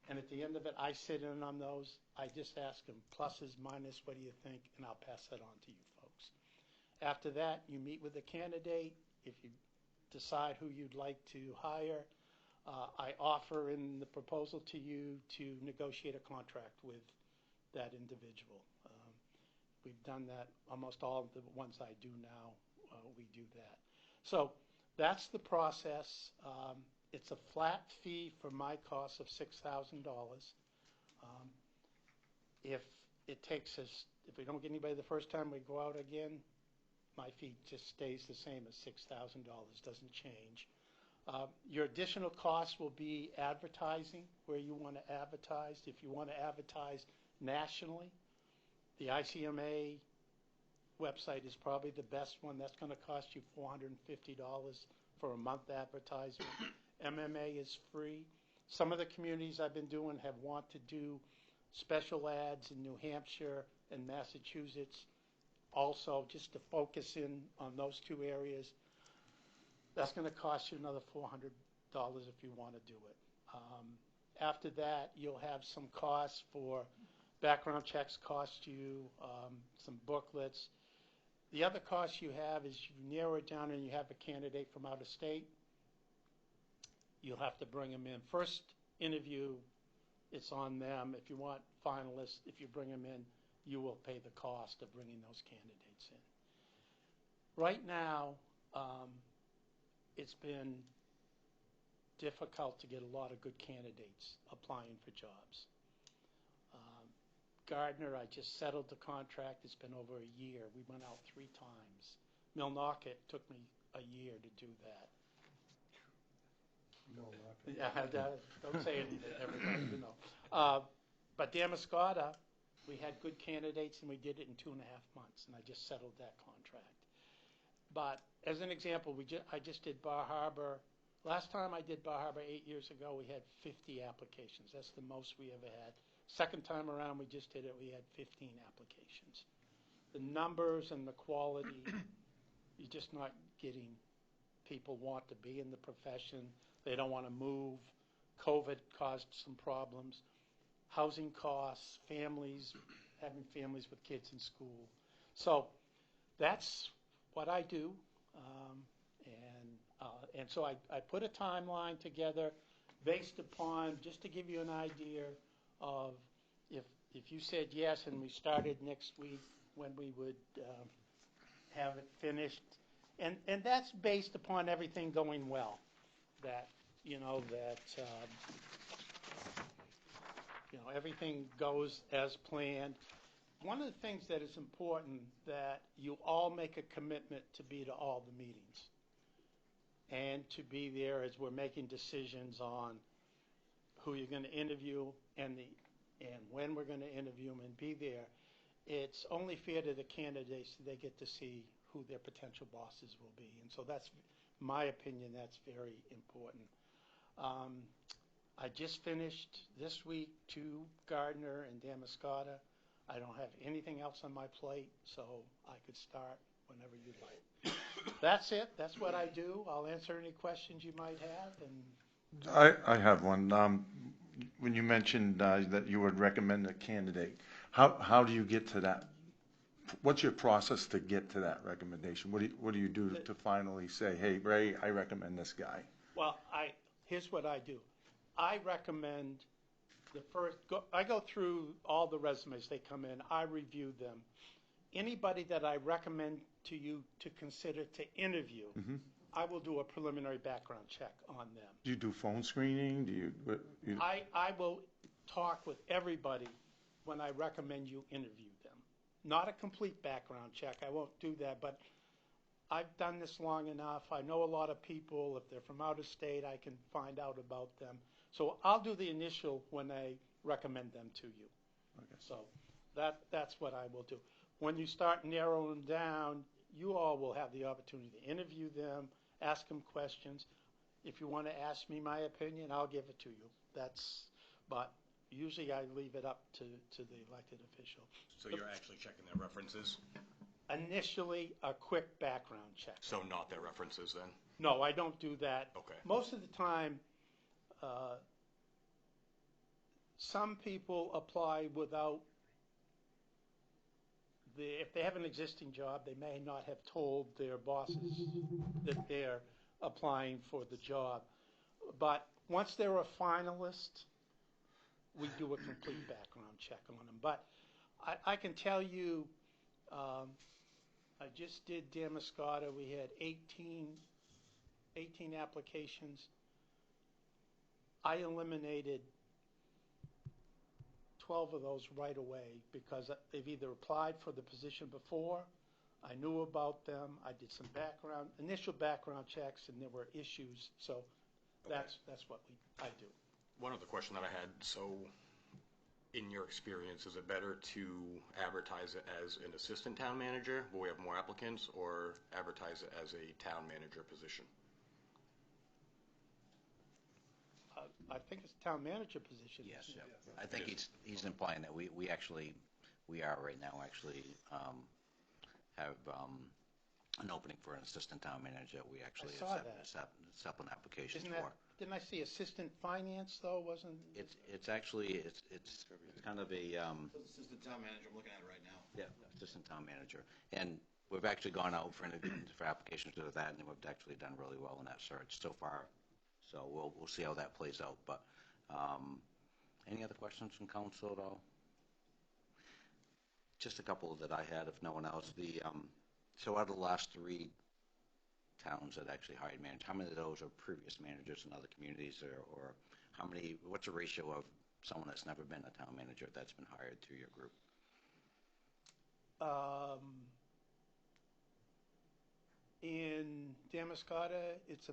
and at the end of it, I sit in on those. I just ask them pluses, minus, what do you think, and I'll pass that on to you folks. After that, you meet with the candidate. If you decide who you'd like to hire, I offer in the proposal to you to negotiate a contract with that individual. We've done that, almost all of the ones I do now, we do that. So that's the process. It's a flat fee for my cost of $6,000. If it takes us, if we don't get anybody the first time we go out again, my fee just stays the same as $6,000, doesn't change. Your additional costs will be advertising, where you want to advertise. If you want to advertise nationally, the ICMA website is probably the best one. That's going to cost you $450 for a month advertising. MMA is free. Some of the communities I've been doing have want to do special ads in New Hampshire and Massachusetts also, just to focus in on those 2 areas. That's going to cost you another $400 if you want to do it. After that, you'll have some costs for background checks, cost you some booklets. The other cost you have is you narrow it down and you have a candidate from out of state. You'll have to bring them in. First interview, it's on them. If you want finalists, if you bring them in, you will pay the cost of bringing those candidates in. Right now, it's been difficult to get a lot of good candidates applying for jobs. Gardner, I just settled the contract. It's been over a year. We went out 3 times. Millnocket took me a year to do that. Yeah, don't say anything, everybody, you know. But Damascotta, we had good candidates, and we did it in 2.5 months, and I just settled that contract. But as an example, I just did Bar Harbor. Last time I did Bar Harbor 8 years ago, we had 50 applications. That's the most we ever had. Second time around we just did it, we had 15 applications. The numbers and the quality, you're just not getting people want to be in the profession. They don't want to move. COVID caused some problems. Housing costs, families, having families with kids in school. So that's what I do. And so I put a timeline together based upon, just to give you an idea of if you said yes and we started next week, when we would have it finished. And that's based upon everything going well. That, everything goes as planned. One of the things that is important, that you all make a commitment to be to all the meetings and to be there as we're making decisions on who you're going to interview and when we're going to interview them, and be there. It's only fair to the candidates that they get to see who their potential bosses will be. And so that's my opinion, that's very important. I just finished this week 2 Gardner and Damascotta. I don't have anything else on my plate, so I could start whenever you'd like. That's it. That's what I do. I'll answer any questions you might have. And I have one. When you mentioned that you would recommend a candidate, how do you get to that? What's your process to get to that recommendation? What do you do to finally say, hey, Ray, I recommend this guy? well, here's what I do. I recommend I go through all the resumes they come in. I review them. Anybody that I recommend to you to consider to interview, I will do a preliminary background check on them. Do you do phone screening? Do you? I will talk with everybody when I recommend you interview them. Not a complete background check. I won't do that, but I've done this long enough. I know a lot of people. If they're from out of state, I can find out about them. So I'll do the initial when I recommend them to you. Okay. So that's what I will do. When you start narrowing down, you all will have the opportunity to interview them, ask them questions. If you want to ask me my opinion, I'll give it to you. But usually I leave it up to the elected official. So you're actually checking their references? Initially, a quick background check. So not their references then? No, I don't do that. Okay. Most of the time, some people apply without if they have an existing job, they may not have told their bosses that they're applying for the job. But once they're a finalist, we do a complete background check on them. But I can tell you, I just did Damascotta. We had 18 applications. I eliminated 12 of those right away because they've either applied for the position before, I knew about them, I did some initial background checks, and there were issues. So that's what I do. One other question that I had, so in your experience, is it better to advertise it as an assistant town manager where we have more applicants, or advertise it as a town manager position? I think it's a town manager position. Yes, yeah. I think he's implying that we are right now actually have an opening for an assistant town manager. We actually accept an application for. Didn't I see assistant finance though? Wasn't it's actually it's kind of a assistant town manager. I'm looking at it right now. Yeah, assistant town manager, and we've actually gone out for applications to that, and we've actually done really well in that search so far. So we'll see how that plays out. But any other questions from council at all? Just a couple that I had, if no one else. So out of the last 3 towns that actually hired managers, how many of those are previous managers in other communities, or how many? What's the ratio of someone that's never been a town manager that's been hired through your group? In Damascotta, it's a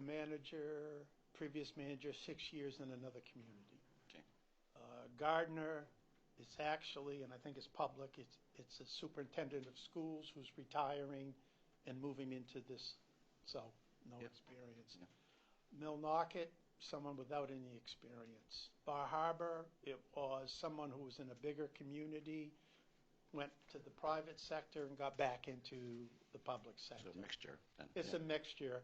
previous manager, 6 years in another community. Okay. Gardner, it's actually, and I think it's public, it's a superintendent of schools who's retiring and moving into this, so no experience. Yeah. Millnocket, someone without any experience. Bar Harbor, it was someone who was in a bigger community, went to the private sector and got back into the public sector. So a mixture. It's a mixture.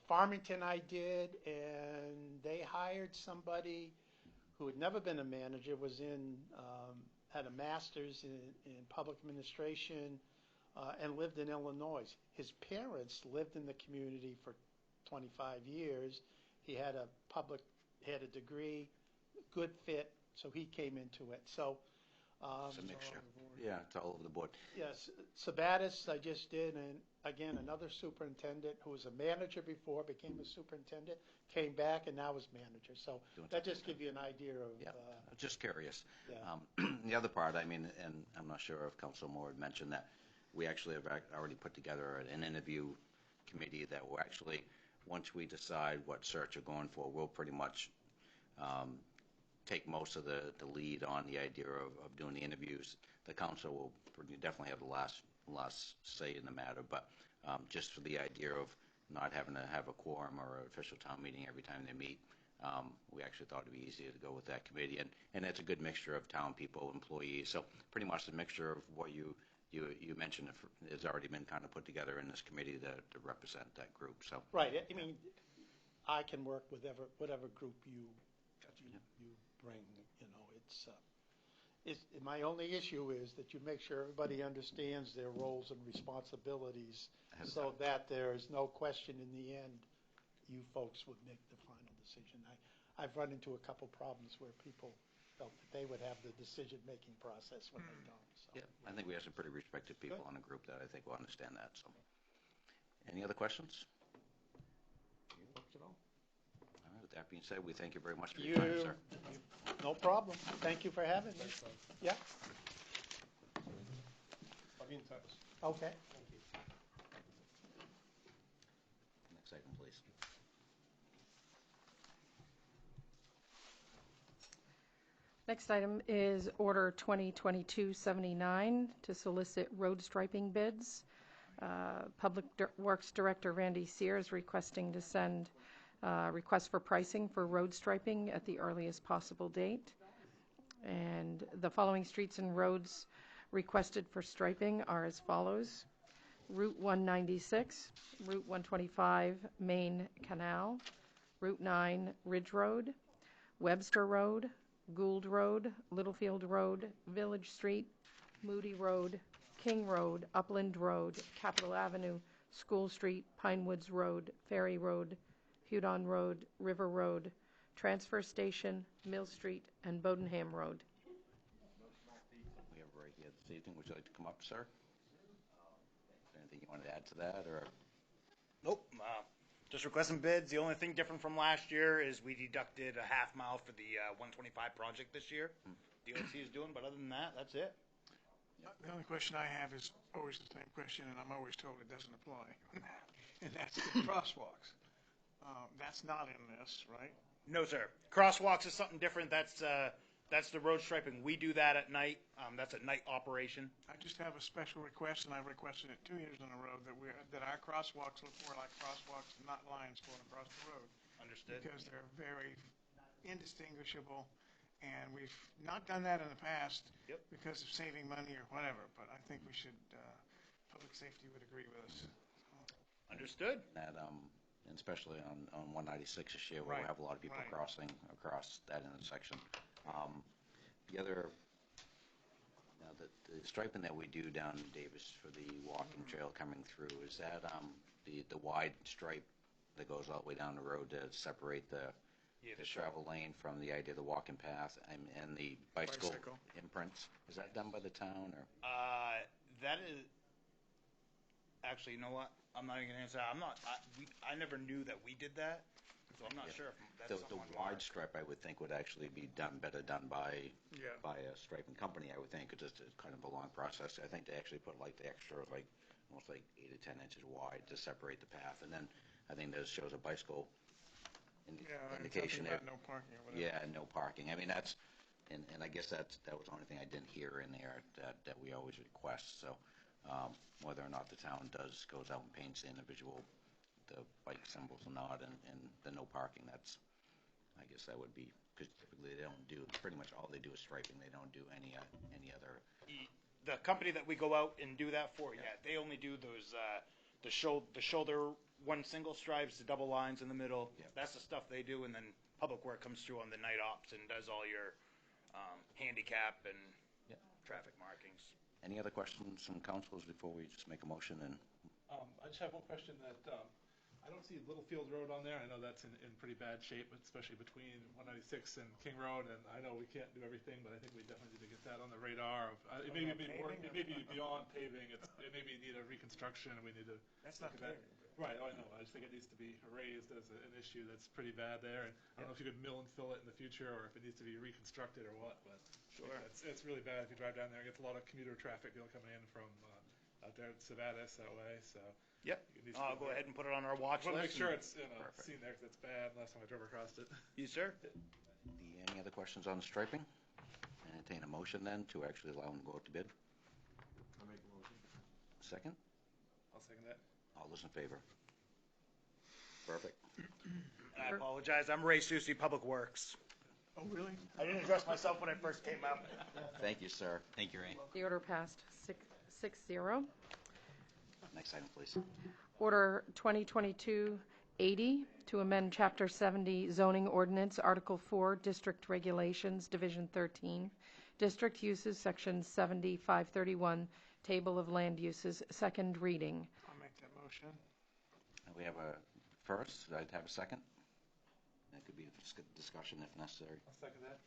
Farmington I did, and they hired somebody who had never been a manager, had a master's in public administration, and lived in Illinois. His parents lived in the community for 25 years. He had a degree, good fit, so he came into it. So it's a mixture. Yeah, it's all over the board. Yes, Sabatis I just did, and again, another superintendent who was a manager before, became a superintendent, came back, and now is manager. So that just gives you an idea of... Yeah, just curious. Yeah. The other part, I mean, and I'm not sure if Council Moore had mentioned that, we actually have already put together an interview committee that will actually, once we decide what search we're going for, we'll pretty much take most of the lead on the idea of doing the interviews. The council will definitely have the last say in the matter, but just for the idea of not having to have a quorum or an official town meeting every time they meet. We actually thought it'd be easier to go with that committee, and it's a good mixture of town people, employees. So pretty much the mixture of what you mentioned has already been kind of put together in this committee to represent that group. So Right, I mean, I can work with whatever group you bring, you know, my only issue is that you make sure everybody understands their roles and responsibilities so that there's no question in the end, you folks would make the final decision. I've run into a couple problems where people felt that they would have the decision-making process when they don't, so. yeah, I think we have some pretty respected people in the group that I think will understand that. So, any other questions? All right, with that being said, we thank you very much for your time, sir. No problem. Thank you for having me. Yeah, I'll be in touch. okay. Next item, please. Next item is Order 2022-79 to solicit road striping bids. Public Works Director Randy Sears requesting to send request for pricing for road striping at the earliest possible date. And the following streets and roads requested for striping are as follows: Route 196, Route 125 Main Canal, Route 9 Ridge Road, Webster Road, Gould Road, Littlefield Road, Village Street, Moody Road, King Road, Upland Road, Capitol Avenue, School Street, Pine Woods Road, Ferry Road, Hudon Road, River Road, Transfer Station, Mill Street, and Bodenham Road. We have right here this evening. Would you like to come up, sir? Anything you want to add to that, or? Nope. Just requesting bids. The only thing different from last year is we deducted a half mile for the 125 project this year. DOT is doing, but other than that, that's it. The only question I have is always the same question, and I'm always told it doesn't apply. And that's the crosswalks. That's not in this, right? No, sir. Crosswalks is something different. That's the road striping. We do that at night. That's a night operation. I just have a special request, and I've requested it 2 years in a row, that our crosswalks look more like crosswalks and not lines going across the road. Understood. Because they're very indistinguishable, and we've not done that in the past because of saving money or whatever, but I think we should, public safety would agree with us. Understood. That, and especially on 196 this year, where we have a lot of people crossing across that intersection. The other, now the striping that we do down in Davis for the walking trail coming through, is that the wide stripe that goes all the way down the road to separate the travel lane from the idea of the walking path and the bicycle imprints? Is that done by the town, or? That is actually, you know what? I'm not even gonna answer that. I never knew that we did that, so I'm not sure if that's The wide stripe, I would think, would actually be better done by a striping company, I would think, because it's kind of a long process. I think they actually put like the extra, almost 8 to 10 inches wide to separate the path, and then I think this shows a bicycle indication there. No parking or whatever. Yeah, no parking. I mean, that's, and I guess that was the only thing I didn't hear in there that we always request. So whether or not the town goes out and paints the individual the bike symbols or not, and the no parking, that's, I guess that would be, because typically they don't do, pretty much all they do is striping. They don't do any other. The company that we go out and do that for, they only do those the shoulder one single stripes, the double lines in the middle. That's the stuff they do, and then Public Work comes through on the night ops and does all your handicap and traffic markings. Any other questions from councilors before we just make a motion? And I just have one question that I don't see Littlefield Road on there. I know that's in pretty bad shape, especially between 196 and King Road, and I know we can't do everything, but I think we definitely need to get that on the radar. It may be beyond paving. It may need a reconstruction, and we need to. That's not paving. Right, I know. I just think it needs to be raised as an issue that's pretty bad there. And I don't know if you could mill and fill it in the future, or if it needs to be reconstructed or what. But sure, it's really bad if you drive down there. It gets a lot of commuter traffic coming in from out there at Savannah that way. So I'll go ahead and put it on our watch list. I want to make sure it's seen there, because it's bad. Last time I drove across it. Yes, sir. any other questions on the striping? Entertain a motion then to actually allow them to go out to bid. I'll make a motion. Second? I'll second that. All those in favor? Perfect. And I apologize, I'm Ray Susi, Public Works. Oh, really? I didn't address myself when I first came up. Thank you, sir. Thank you, Ray. The order passed 6-0. Next item, please. Order 2022-80 to amend Chapter 70 zoning ordinance, Article 4, District Regulations, Division 13, District Uses, Section 7531, Table of Land Uses, second reading. I'll make that motion. We have a first. I'd have a second. That could be a discussion if necessary. I'll second that.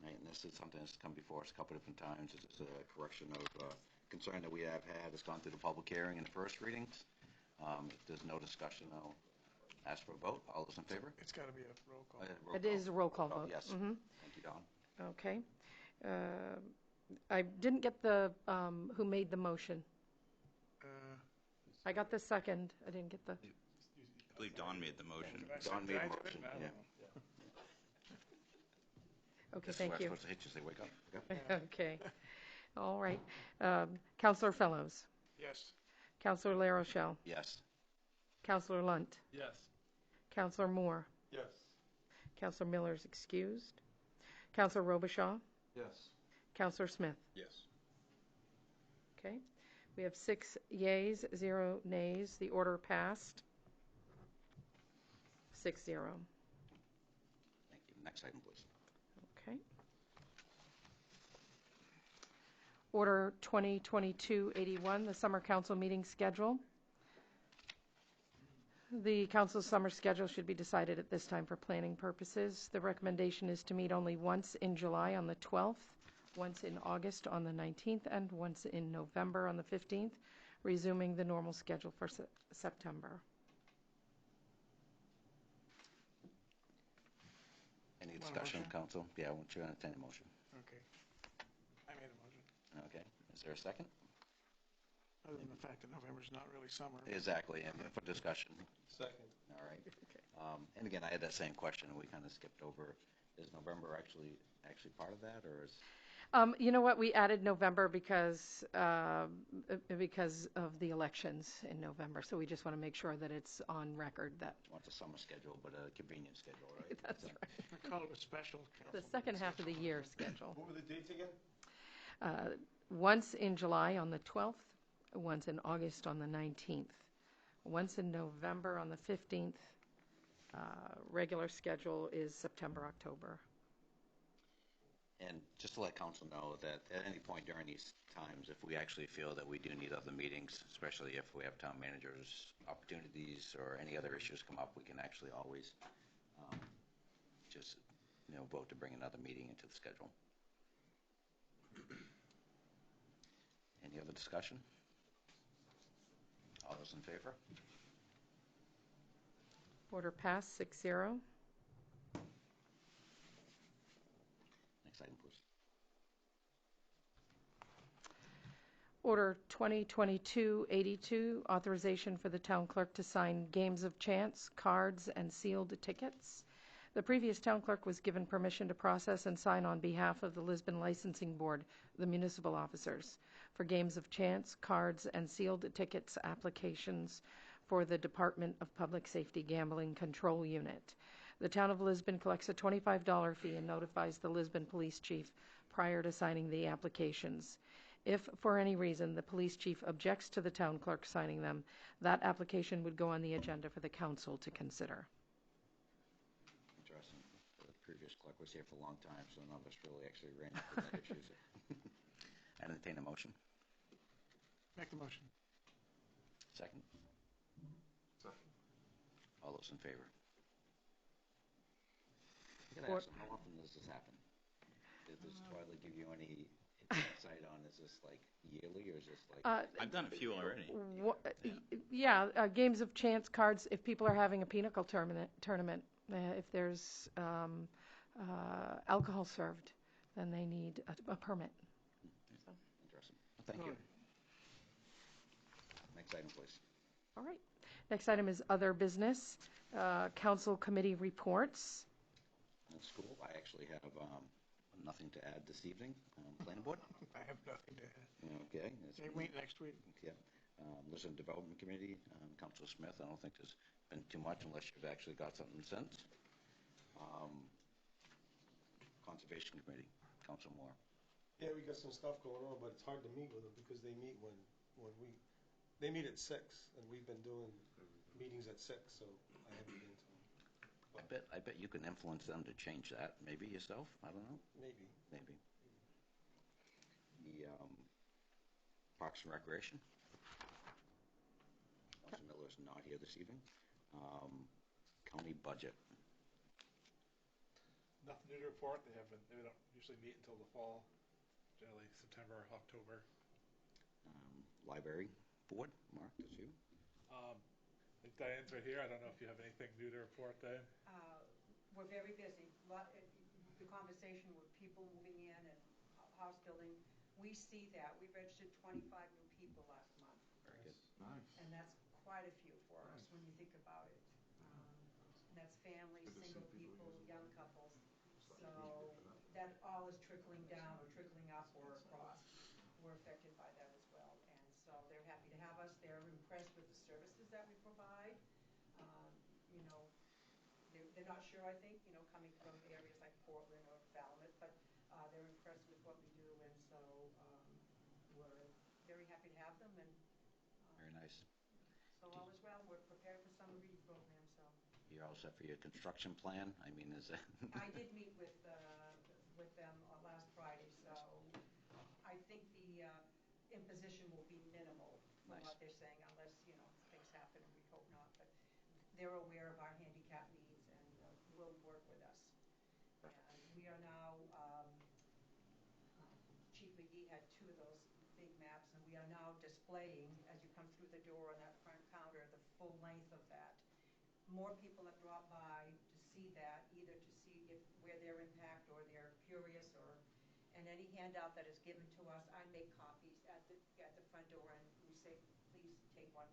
Right, and this is something that's come before us a couple different times. This is a correction of concern that we have had. It's gone through the public hearing and the first readings. If there's no discussion, I'll ask for a vote. All those in favor? It's got to be a roll call. It is a roll call vote. Yes. Mhm. Thank you, Don. Okay. I didn't get the, who made the motion. I got the second. I didn't get the. I believe Don made the motion. Don made the motion, yeah. Okay, thank you. Supposed to hit you, say, wake up. Wake up. Okay. All right. Counselor Fellows. Yes. Counselor LaRochelle. Yes. Counselor Lunt. Yes. Counselor Moore. Yes. Counselor Miller is excused. Counselor Robichaud. Yes. Counselor Smith. Yes. Okay. We have 6 yeas, 0 nays. The order passed 6-0. Thank you. Next item, please. Okay. Order 2022-81, the summer council meeting schedule. The council's summer schedule should be decided at this time for planning purposes. The recommendation is to meet only once in July on the 12th, once in August on the 19th, and once in November on the 15th, resuming the normal schedule for September. Any discussion, council? Yeah, I want you to entertain a motion. Okay. I made a motion. Okay. Is there a second? Other than the fact that November's not really summer. Exactly, and for discussion. Second. All right. And again, I had that same question, and we kind of skipped over. Is November actually part of that, or is? You know what? We added November because of the elections in November. So we just want to make sure that it's on record that. Wants a summer schedule, but a convenient schedule, right? That's right. I call it a special. The second half of the year schedule. What were the dates again? Once in July on the 12th, once in August on the 19th, once in November on the 15th. Regular schedule is September, October. And just to let council know that at any point during these times, if we actually feel that we do need other meetings, especially if we have town managers' opportunities or any other issues come up, we can actually always just vote to bring another meeting into the schedule. Any other discussion? All those in favor? Order passed 6-0. Next item, please. Order 2022-82, authorization for the town clerk to sign games of chance, cards, and sealed tickets. The previous town clerk was given permission to process and sign on behalf of the Lisbon Licensing Board, the municipal officers, for games of chance, cards, and sealed tickets applications for the Department of Public Safety Gambling Control Unit. The town of Lisbon collects a $25 fee and notifies the Lisbon Police Chief prior to signing the applications. If, for any reason, the police chief objects to the town clerk signing them, that application would go on the agenda for the council to consider. Interesting. The previous clerk was here for a long time, so none of us really actually ran into that issue. I entertain a motion. Make the motion. Second. All those in favor? I'm going to ask them, how often does this happen? Does Twilight give you any insight on, is this like yearly, or is this like? I've done a few already. Games of chance, cards, if people are having a pinochle tournament, if there's alcohol served, then they need a permit. Interesting. Well, thank you. Next item, please. All right. Next item is other business. Council committee reports. In school, I actually have nothing to add this evening. Planning board? I have nothing to add. Okay. They meet next week. Yeah. Lisbon Development Committee, Councilor Smith, I don't think there's been too much unless you've actually got something since. Conservation Committee, Councilor Moore. Yeah, we got some stuff going on, but it's hard to meet with them because they meet when they meet at 6, and we've been doing meetings at 6, so I haven't been to them. I bet you can influence them to change that, maybe yourself, I don't know. Maybe. The Parks and Recreation. Councilor Miller's not here this evening. County budget. Nothing new to report. They don't usually meet until the fall, generally September, October. Library Board, Mark, that's you. I think Diane's right here. I don't know if you have anything new to report, Diane. We're very busy. The conversation with people moving in and house building, we see that. We registered 25 new people last month. Very good. Nice. And that's quite a few for us when you think about it. And that's families, single people, young couples. So that all is trickling down or trickling up or across. We're affected by that as well. And so they're happy to have us. They're impressed with the services that we provide. They're not sure, I think, coming from areas like Portland or Falmouth, but they're impressed with what we do. And so we're very happy to have them. And Very nice. so all is well. We're prepared for summer reading program. So You're all set for your construction plan? I mean, is that? I did meet with them last Friday, so I think the imposition will be minimal from what they're saying, unless, things happen, and we hope not. But they're aware of our handicap needs and will work with us. And we are now, Chief McGee had 2 of those big maps, and we are now displaying, as you come through the door on that front counter, the full length of that. More people have dropped by to see that, either to see where they're impact or they're curious, and any handout that is given to us, I make copies at the front door, and we say, please take one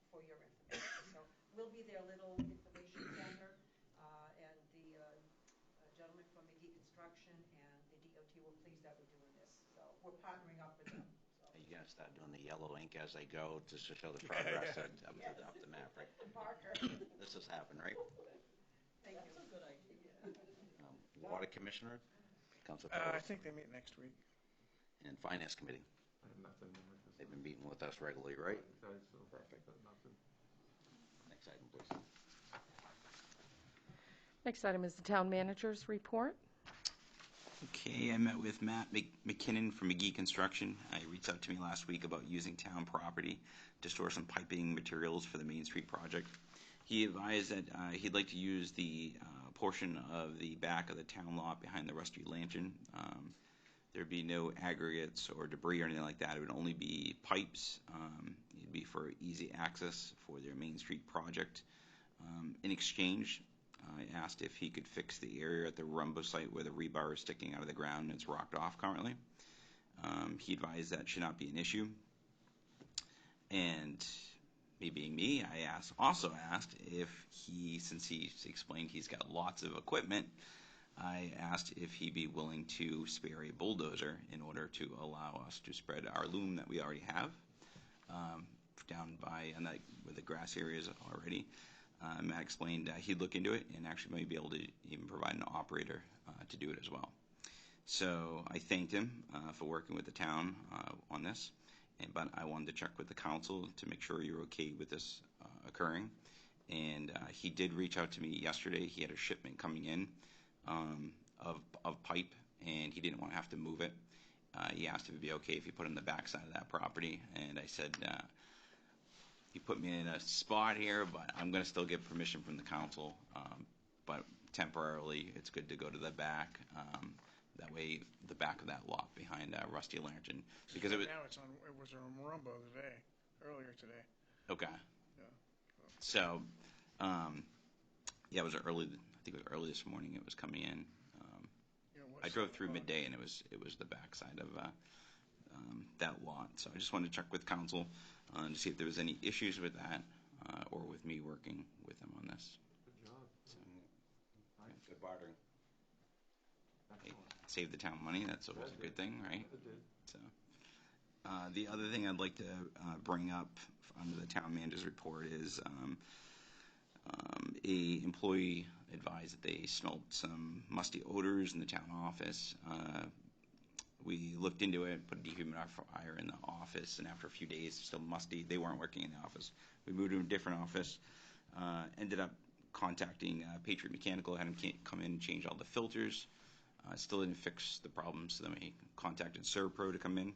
for your information. So we'll be their little information center, and the gentleman from McGee Construction and the DOT were pleased that we're doing this. So we're partnering up with them. Are you gonna start doing the yellow ink as they go just to show the progress up the map, right? Marker. This has happened, right? Thank you. That's a good idea. Water Commissioner, Councilor I Pelosi, think they meet next week. and Finance Committee. I have nothing. They've been meeting with us regularly, right? Perfect. Nothing. Next item, please. Next item is the town manager's report. Okay, I met with Matt McKinnon from McGee Construction. He reached out to me last week about using town property to store some piping materials for the Main Street project. He advised that he'd like to use the portion of the back of the town lot behind the Rusty Lantern. There'd be no aggregates or debris or anything like that. It would only be pipes. It'd be for easy access for their Main Street project. In exchange, I asked if he could fix the area at the Rumbo site where the rebar is sticking out of the ground and it's rocked off currently. He advised that should not be an issue. And me being me, I also asked if since he explained he's got lots of equipment, I asked if he'd be willing to spare a bulldozer in order to allow us to spread our loom that we already have down by where the grass area is already. Matt explained he'd look into it and actually may be able to even provide an operator to do it as well. So I thanked him for working with the town on this, but I wanted to check with the council to make sure you're okay with this occurring. And he did reach out to me yesterday. He had a shipment coming in of pipe, and he didn't want to have to move it. He asked if it'd be okay if he put it in the backside of that property, and I said, you put me in a spot here, but I'm going to still get permission from the council. But temporarily, it's good to go to the back. That way, the back of that lot behind Rusty Lantern, because it was. Now it was on Rumbo today, earlier today. Okay. Yeah. So, yeah, it was early. I think it was early this morning. It was coming in. I drove through midday, and it was the backside of that lot. So I just wanted to check with council to see if there was any issues with that, or with me working with them on this. Good job. So, Good bartering. hey, save the town money. That's always a good thing, right? It did. So, The other thing I'd like to bring up under the town manager's report is a employee advised that they smelled some musty odors in the town office. We looked into it, put a dehumidifier in the office, and after a few days, still musty. They weren't working in the office. We moved to a different office. Ended up contacting Patriot Mechanical, had them come in and change all the filters. Still didn't fix the problem, so then we contacted Servpro to come in.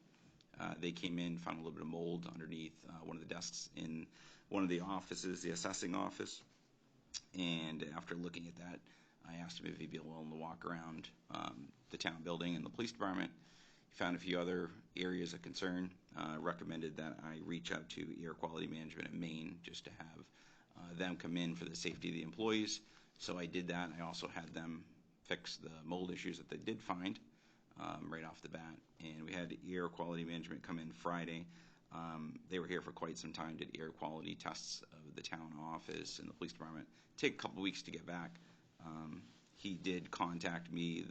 They came in, found a little bit of mold underneath one of the desks in one of the offices, the assessing office. And after looking at that, I asked him if he'd be willing to walk around the town building and the police department. He found a few other areas of concern, recommended that I reach out to Air Quality Management in Maine just to have them come in for the safety of the employees. So I did that. I also had them fix the mold issues that they did find right off the bat. And we had Air Quality Management come in Friday. They were here for quite some time, did air quality tests of the town office and the police department. Take a couple weeks to get back. He did contact me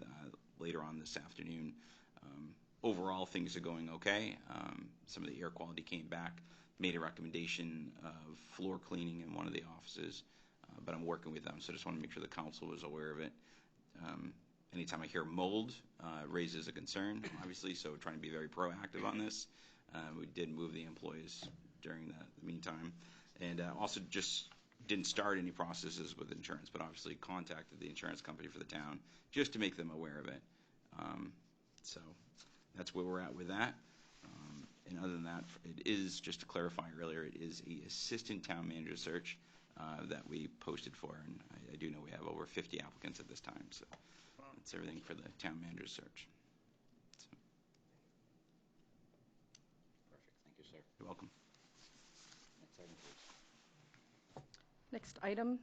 later on this afternoon. Overall, things are going okay. Some of the air quality came back, made a recommendation of floor cleaning in one of the offices, but I'm working with them, so I just want to make sure the council was aware of it. Anytime I hear mold, raises a concern, obviously, so we're trying to be very proactive on this. We did move the employees during the meantime, and also just didn't start any processes with insurance, but obviously contacted the insurance company for the town just to make them aware of it. So that's where we're at with that. And other than that, it is, just to clarify earlier, it is a assistant town manager search that we posted for, and I do know we have over 50 applicants at this time, so that's everything for the town manager search. So. Perfect. Thank you, sir. You're welcome. Next item, please. Next item,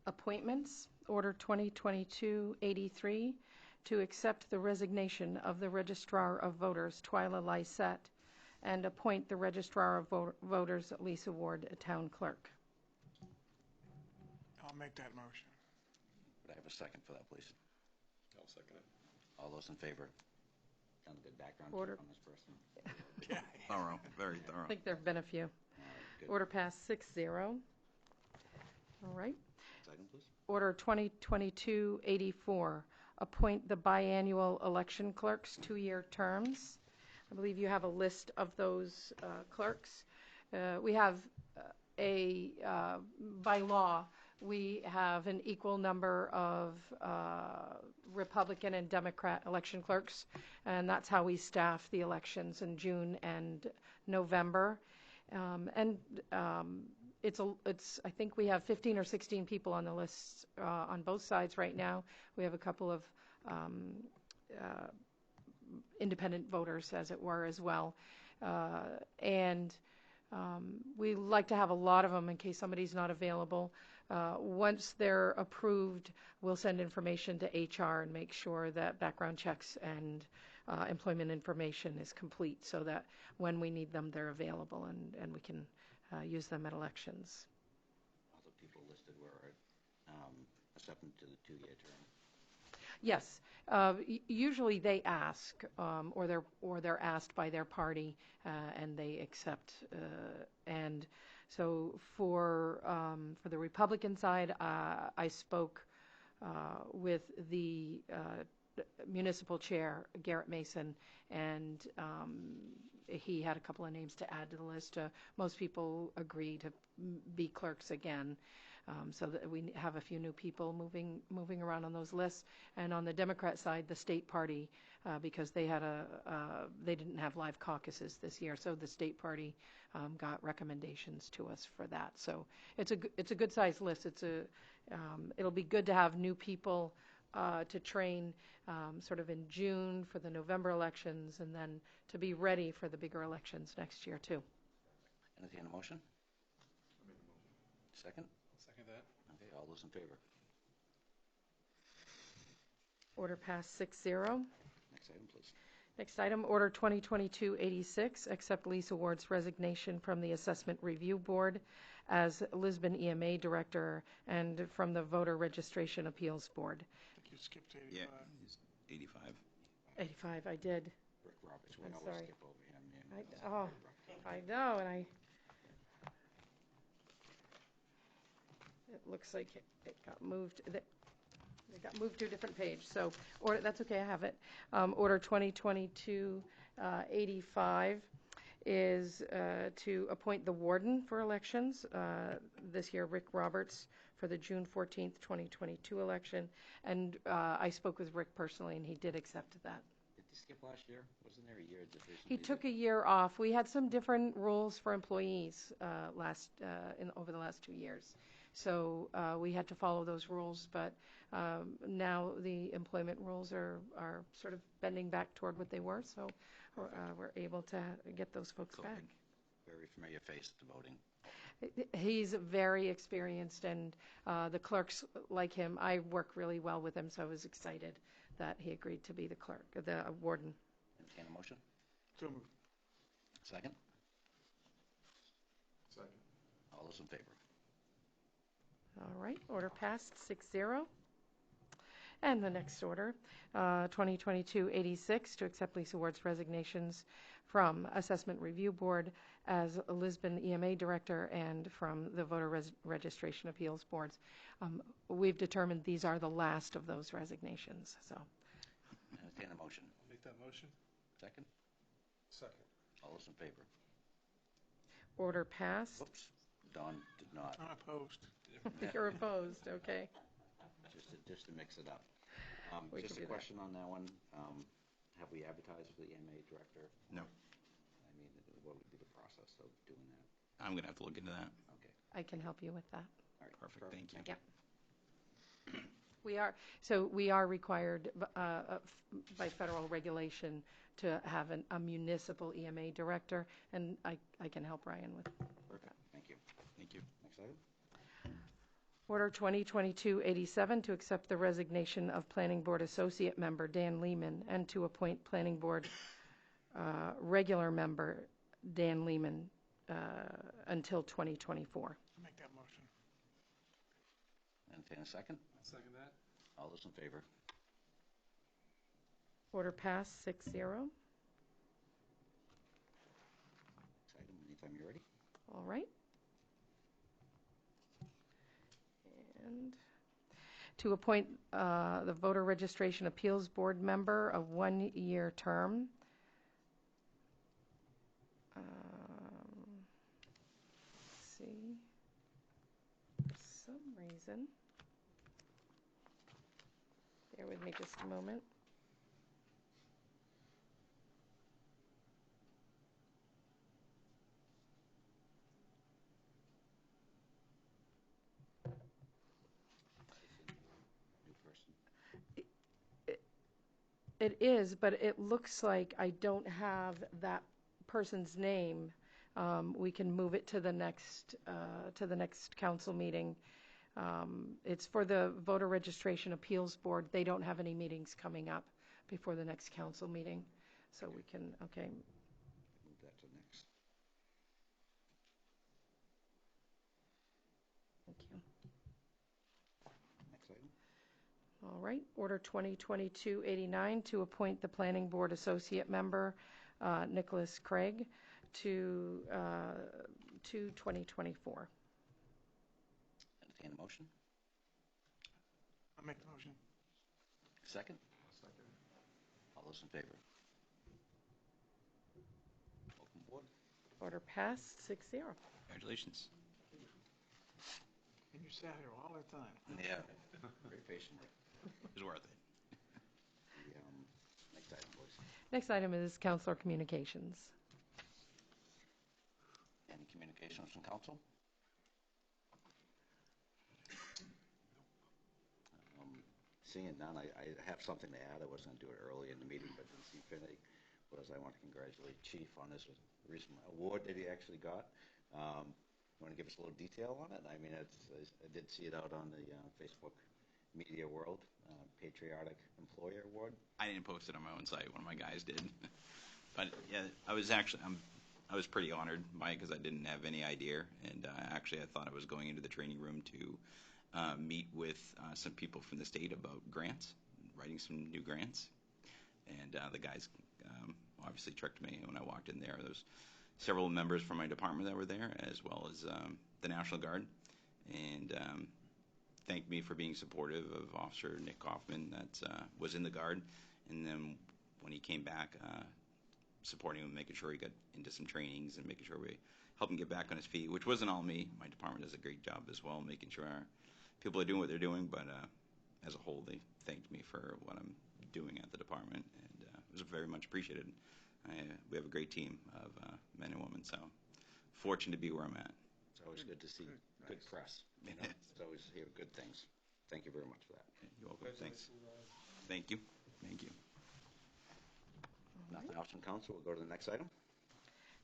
appointments. Order 2022-83 to accept the resignation of the Registrar of Voters, Twyla Lysette, and appoint the Registrar of Voters, Lisa Ward, Town Clerk. I'll make that motion. Would I have a second for that, please? I'll second it. All those in favor? Done a good background Order. check on this person. Thorough, very thorough. I think there have been a few. All right, good. Order passed 6-0. All right. Next item, please. Order 2022-84, appoint the biannual election clerks, 2-year terms. I believe you have a list of those clerks. We have by law, we have an equal number of Republican and Democrat election clerks, and that's how we staff the elections in June and November. It's I think we have 15 or 16 people on the list on both sides right now. We have a couple of independent voters, as it were, as well. We like to have a lot of them in case somebody's not available. Once they're approved, we'll send information to HR and make sure that background checks and employment information is complete so that when we need them, they're available and we can use them at elections. All the people listed were accepted to the 2-year term. Yes. Usually they ask, or they're asked by their party, and they accept. And so for the Republican side, I spoke with the municipal chair, Garrett Mason, and he had a couple of names to add to the list. Most people agree to be clerks again. So that we have a few new people moving around on those lists. And on the Democrat side, the state party, because they had they didn't have live caucuses this year, so the state party got recommendations to us for that. So it's a good sized list. It'll be good to have new people to train sort of in June for the November elections, and then to be ready for the bigger elections next year too. Anything in a motion? Second? Second that. Okay, all those in favor? Order passed 6-0. Next item, please. Next item, Order 2022-86, accept Lisa Ward's resignation from the Assessment Review Board as Lisbon EMA Director and from the Voter Registration Appeals Board. I think you skipped 85. Yeah, he's 85. 85, I did. Rick Roberts, we I'm always sorry. skip over him, yeah. I know, and it looks like it got moved. It got moved to a different page. So, order, that's okay. I have it. Order 2022-85 is to appoint the warden for elections. This year, Rick Roberts for the June 14th, 2022 election. And I spoke with Rick personally, and he did accept that. Did he skip last year? Wasn't there a year division? He took a year off. We had some different rules for employees over the last 2 years. So we had to follow those rules, but now the employment rules are sort of bending back toward what they were, so we're able to get those folks back. Very familiar face at the voting. He's very experienced, and the clerks like him. I work really well with him, so I was excited that he agreed to be the warden. Entertain a motion? So moved. Second? Second. All those in favor? All right, order passed 6-0. And the next order, 2022-86, to accept Lisa Ward's resignations from Assessment Review Board as a Lisbon EMA Director and from the Voter Registration Appeals Boards. We've determined these are the last of those resignations. So, entertain a motion. I'll make that motion. Second? Second. All those in favor? Order passed. Oops, Don did not. Unopposed. You're opposed, okay. Just to mix it up. We Just can a do that. question on that one. Have we advertised for the EMA Director? No. I mean, what would be the process of doing that? I'm going to have to look into that. Okay. I can help you with that. All right. Perfect. Thank you. Yeah. We are required by federal regulation to have a municipal EMA director, and I can help Ryan with that. Perfect. Thank you. Thank you. Next item. Order 2022-87 to accept the resignation of Planning Board Associate Member Dan Lehman and to appoint Planning Board regular member Dan Lehman until 2024. Make that motion. Entertain a second. Second that. All those in favor? Order passed 6-0. Next item, anytime you're ready. All right. And to appoint the Voter Registration Appeals Board member, a one-year term. Let's see. For some reason. Bear with me just a moment. New person. It is, but it looks like I don't have that person's name. We can move it to the next council meeting. It's for the Voter Registration Appeals Board. They don't have any meetings coming up before the next council meeting, so we can, okay. Move that to next. Thank you. Next item. All right, Order 2022-89 to appoint the Planning Board Associate Member, Nicholas Craig, to 2024. Entertain a motion. I'll make the motion. Second. Second. All those in favor? Welcome aboard. Order passed 6-0. Congratulations. And you sat here all the time. Yeah, very patient. It was worth it. The, next item, please. Next item is Councilor Communications. Any communications from council? Seeing none, I have something to add. I was going to do it early in the meeting, but didn't see fit. I want to congratulate Chief on this recent award that he actually got. You want to give us a little detail on it? I mean, I did see it out on the Facebook media world, Patriotic Employer Award. I didn't post it on my own site. One of my guys did. But yeah, I was pretty honored by it because I didn't have any idea, and I thought I was going into the training room to meet with some people from the state about grants, writing some new grants, and the guys obviously tricked me when I walked in there. There's several members from my department that were there, as well as the National Guard, and thanked me for being supportive of Officer Nick Kaufman that was in the Guard, and then when he came back, supporting him, making sure he got into some trainings and making sure we helped him get back on his feet, which wasn't all me. My department does a great job as well, making sure our people are doing what they're doing, but as a whole, they thanked me for what I'm doing at the department, and it was very much appreciated. We have a great team of men and women, so fortunate to be where I'm at. It's always good to see good press. You know, it's always hear good things. Thank you very much for that. You're welcome. Thanks. Thank you. Thank you. Nothing else from council. We'll go to the next item.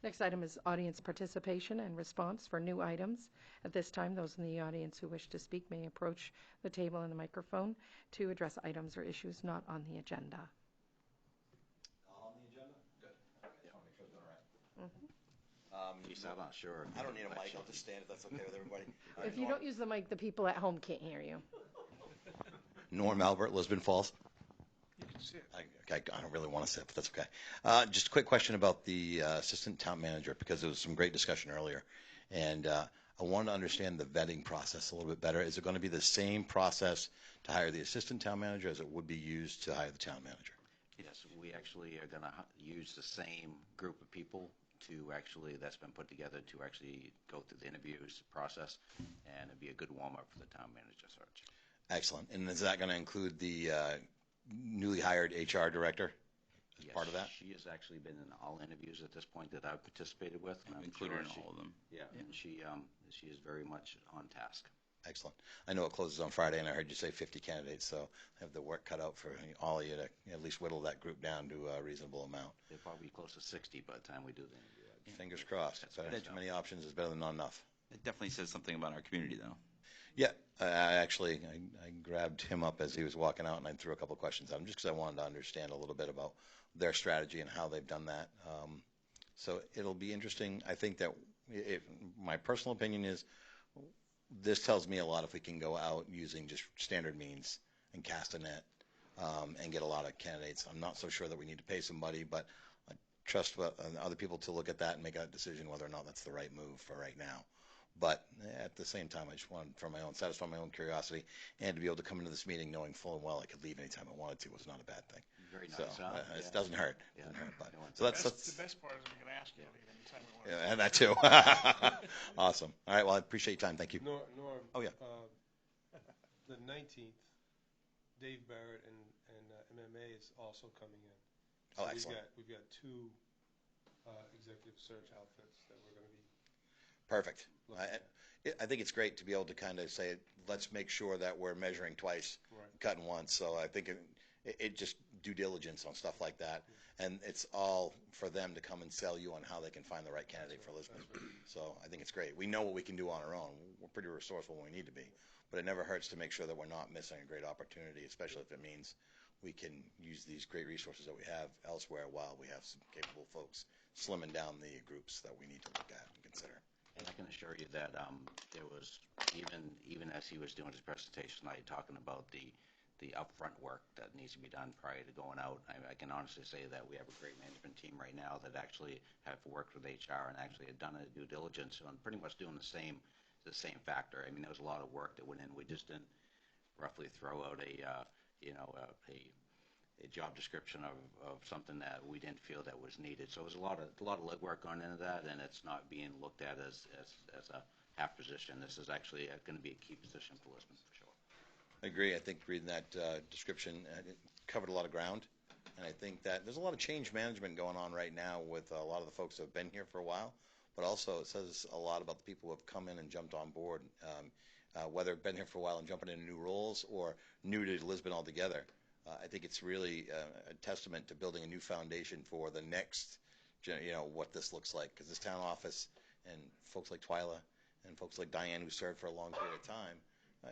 Next item is audience participation and response for new items. At this time, those in the audience who wish to speak may approach the table and the microphone to address items or issues not on the agenda. On the agenda? Good. Okay, just want to make sure it's all right. Geez, I'm not sure. I don't need a mic. I'll just stand if that's okay with everybody. If you don't use the mic, the people at home can't hear you. Norm Albert, Lisbon Falls. You can sit. I don't really want to sit, but that's okay. Just a quick question about the assistant town manager, because there was some great discussion earlier. And I wanted to understand the vetting process a little bit better. Is it going to be the same process to hire the assistant town manager as it would be used to hire the town manager? Yes, we actually are going to use the same group of people that's been put together to actually go through the interviews process, and it'd be a good warm-up for the town manager search. Excellent. And is that going to include the newly hired HR director as part of that? She has actually been in all interviews at this point that I've participated with. And I'm included sure in all of them. Yeah, and she is very much on task. Excellent. I know it closes on Friday, and I heard you say 50 candidates, so I have the work cut out for all of you to at least whittle that group down to a reasonable amount. They'll probably be close to 60 by the time we do the interview. Fingers crossed. Too many options is better than not enough. It definitely says something about our community, though. Yeah, I grabbed him up as he was walking out, and I threw a couple of questions at him just because I wanted to understand a little bit about their strategy and how they've done that. So it'll be interesting. I think that my personal opinion is this tells me a lot if we can go out using just standard means and cast a net and get a lot of candidates. I'm not so sure that we need to pay somebody, but I trust other people to look at that and make a decision whether or not that's the right move for right now. But at the same time, I just wanted, satisfy my own curiosity, and to be able to come into this meeting knowing full and well I could leave anytime I wanted to was not a bad thing. Very nice. So it doesn't hurt. Yeah. Doesn't hurt. But, so that's the best part is we can ask you to leave anytime we want. Yeah, and that too. Awesome. All right. Well, I appreciate your time. Thank you. Norm. Oh yeah. The 19th, Dave Barrett and MMA is also coming in. So excellent. We've got two executive search outfits that we're going to be. Perfect. I think it's great to be able to kind of say, let's make sure that we're measuring twice, cutting once. So I think it just due diligence on stuff like that. And it's all for them to come and sell you on how they can find the right candidate for Lisbon. So I think it's great. We know what we can do on our own. We're pretty resourceful when we need to be. But it never hurts to make sure that we're not missing a great opportunity, especially if it means we can use these great resources that we have elsewhere while we have some capable folks slimming down the groups that we need to look at and consider. And I can assure you that there was, even as he was doing his presentation tonight, talking about the upfront work that needs to be done prior to going out. I can honestly say that we have a great management team right now that actually have worked with HR and actually have done a due diligence on pretty much doing the same factor. I mean, there was a lot of work that went in. We just didn't roughly throw out a job description of something that we didn't feel that was needed. So there's a lot of legwork gone into that, and it's not being looked at as a half position. This is actually going to be a key position for Lisbon for sure. I agree. I think reading that description, it covered a lot of ground, and I think that there's a lot of change management going on right now with a lot of the folks that have been here for a while, but also it says a lot about the people who have come in and jumped on board, whether been here for a while and jumping into new roles or new to Lisbon altogether. I think it's really a testament to building a new foundation for the next, what this looks like, because this town office and folks like Twyla and folks like Diane who served for a long period of time,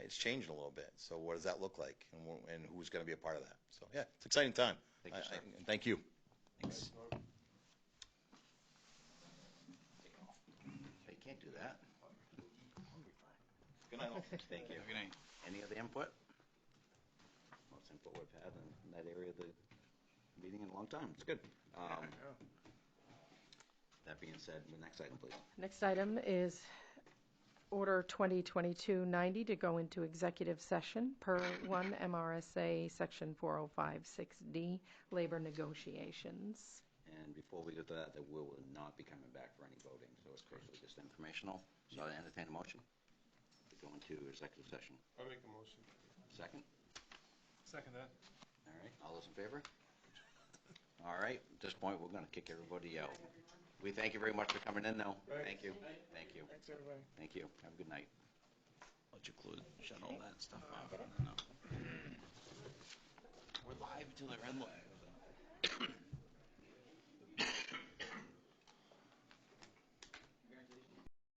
it's changed a little bit. So what does that look like, and who's going to be a part of that? So yeah, it's an exciting time. Thank you, sir. And thank you. Thanks. You can't do that. Good night. Thank you. Good night. Any other input? Most input we've had in that area of the meeting in a long time. It's good. That being said, the next item, please. Next item is Order 2022-90 to go into executive session per 1 MRSA Section 4056D, labor negotiations. And before we get to that we will not be coming back for any voting, so it's basically just informational. So I entertain a motion to go into executive session. I'll make the motion. Second? Second that. All right, all those in favor? All right, at this point, we're going to kick everybody out. We thank you very much for coming in, though. Thank you. Thank you. Thanks, everybody. Thank you. Have a good night. Let you shut all that stuff off. No. We're live to the red light.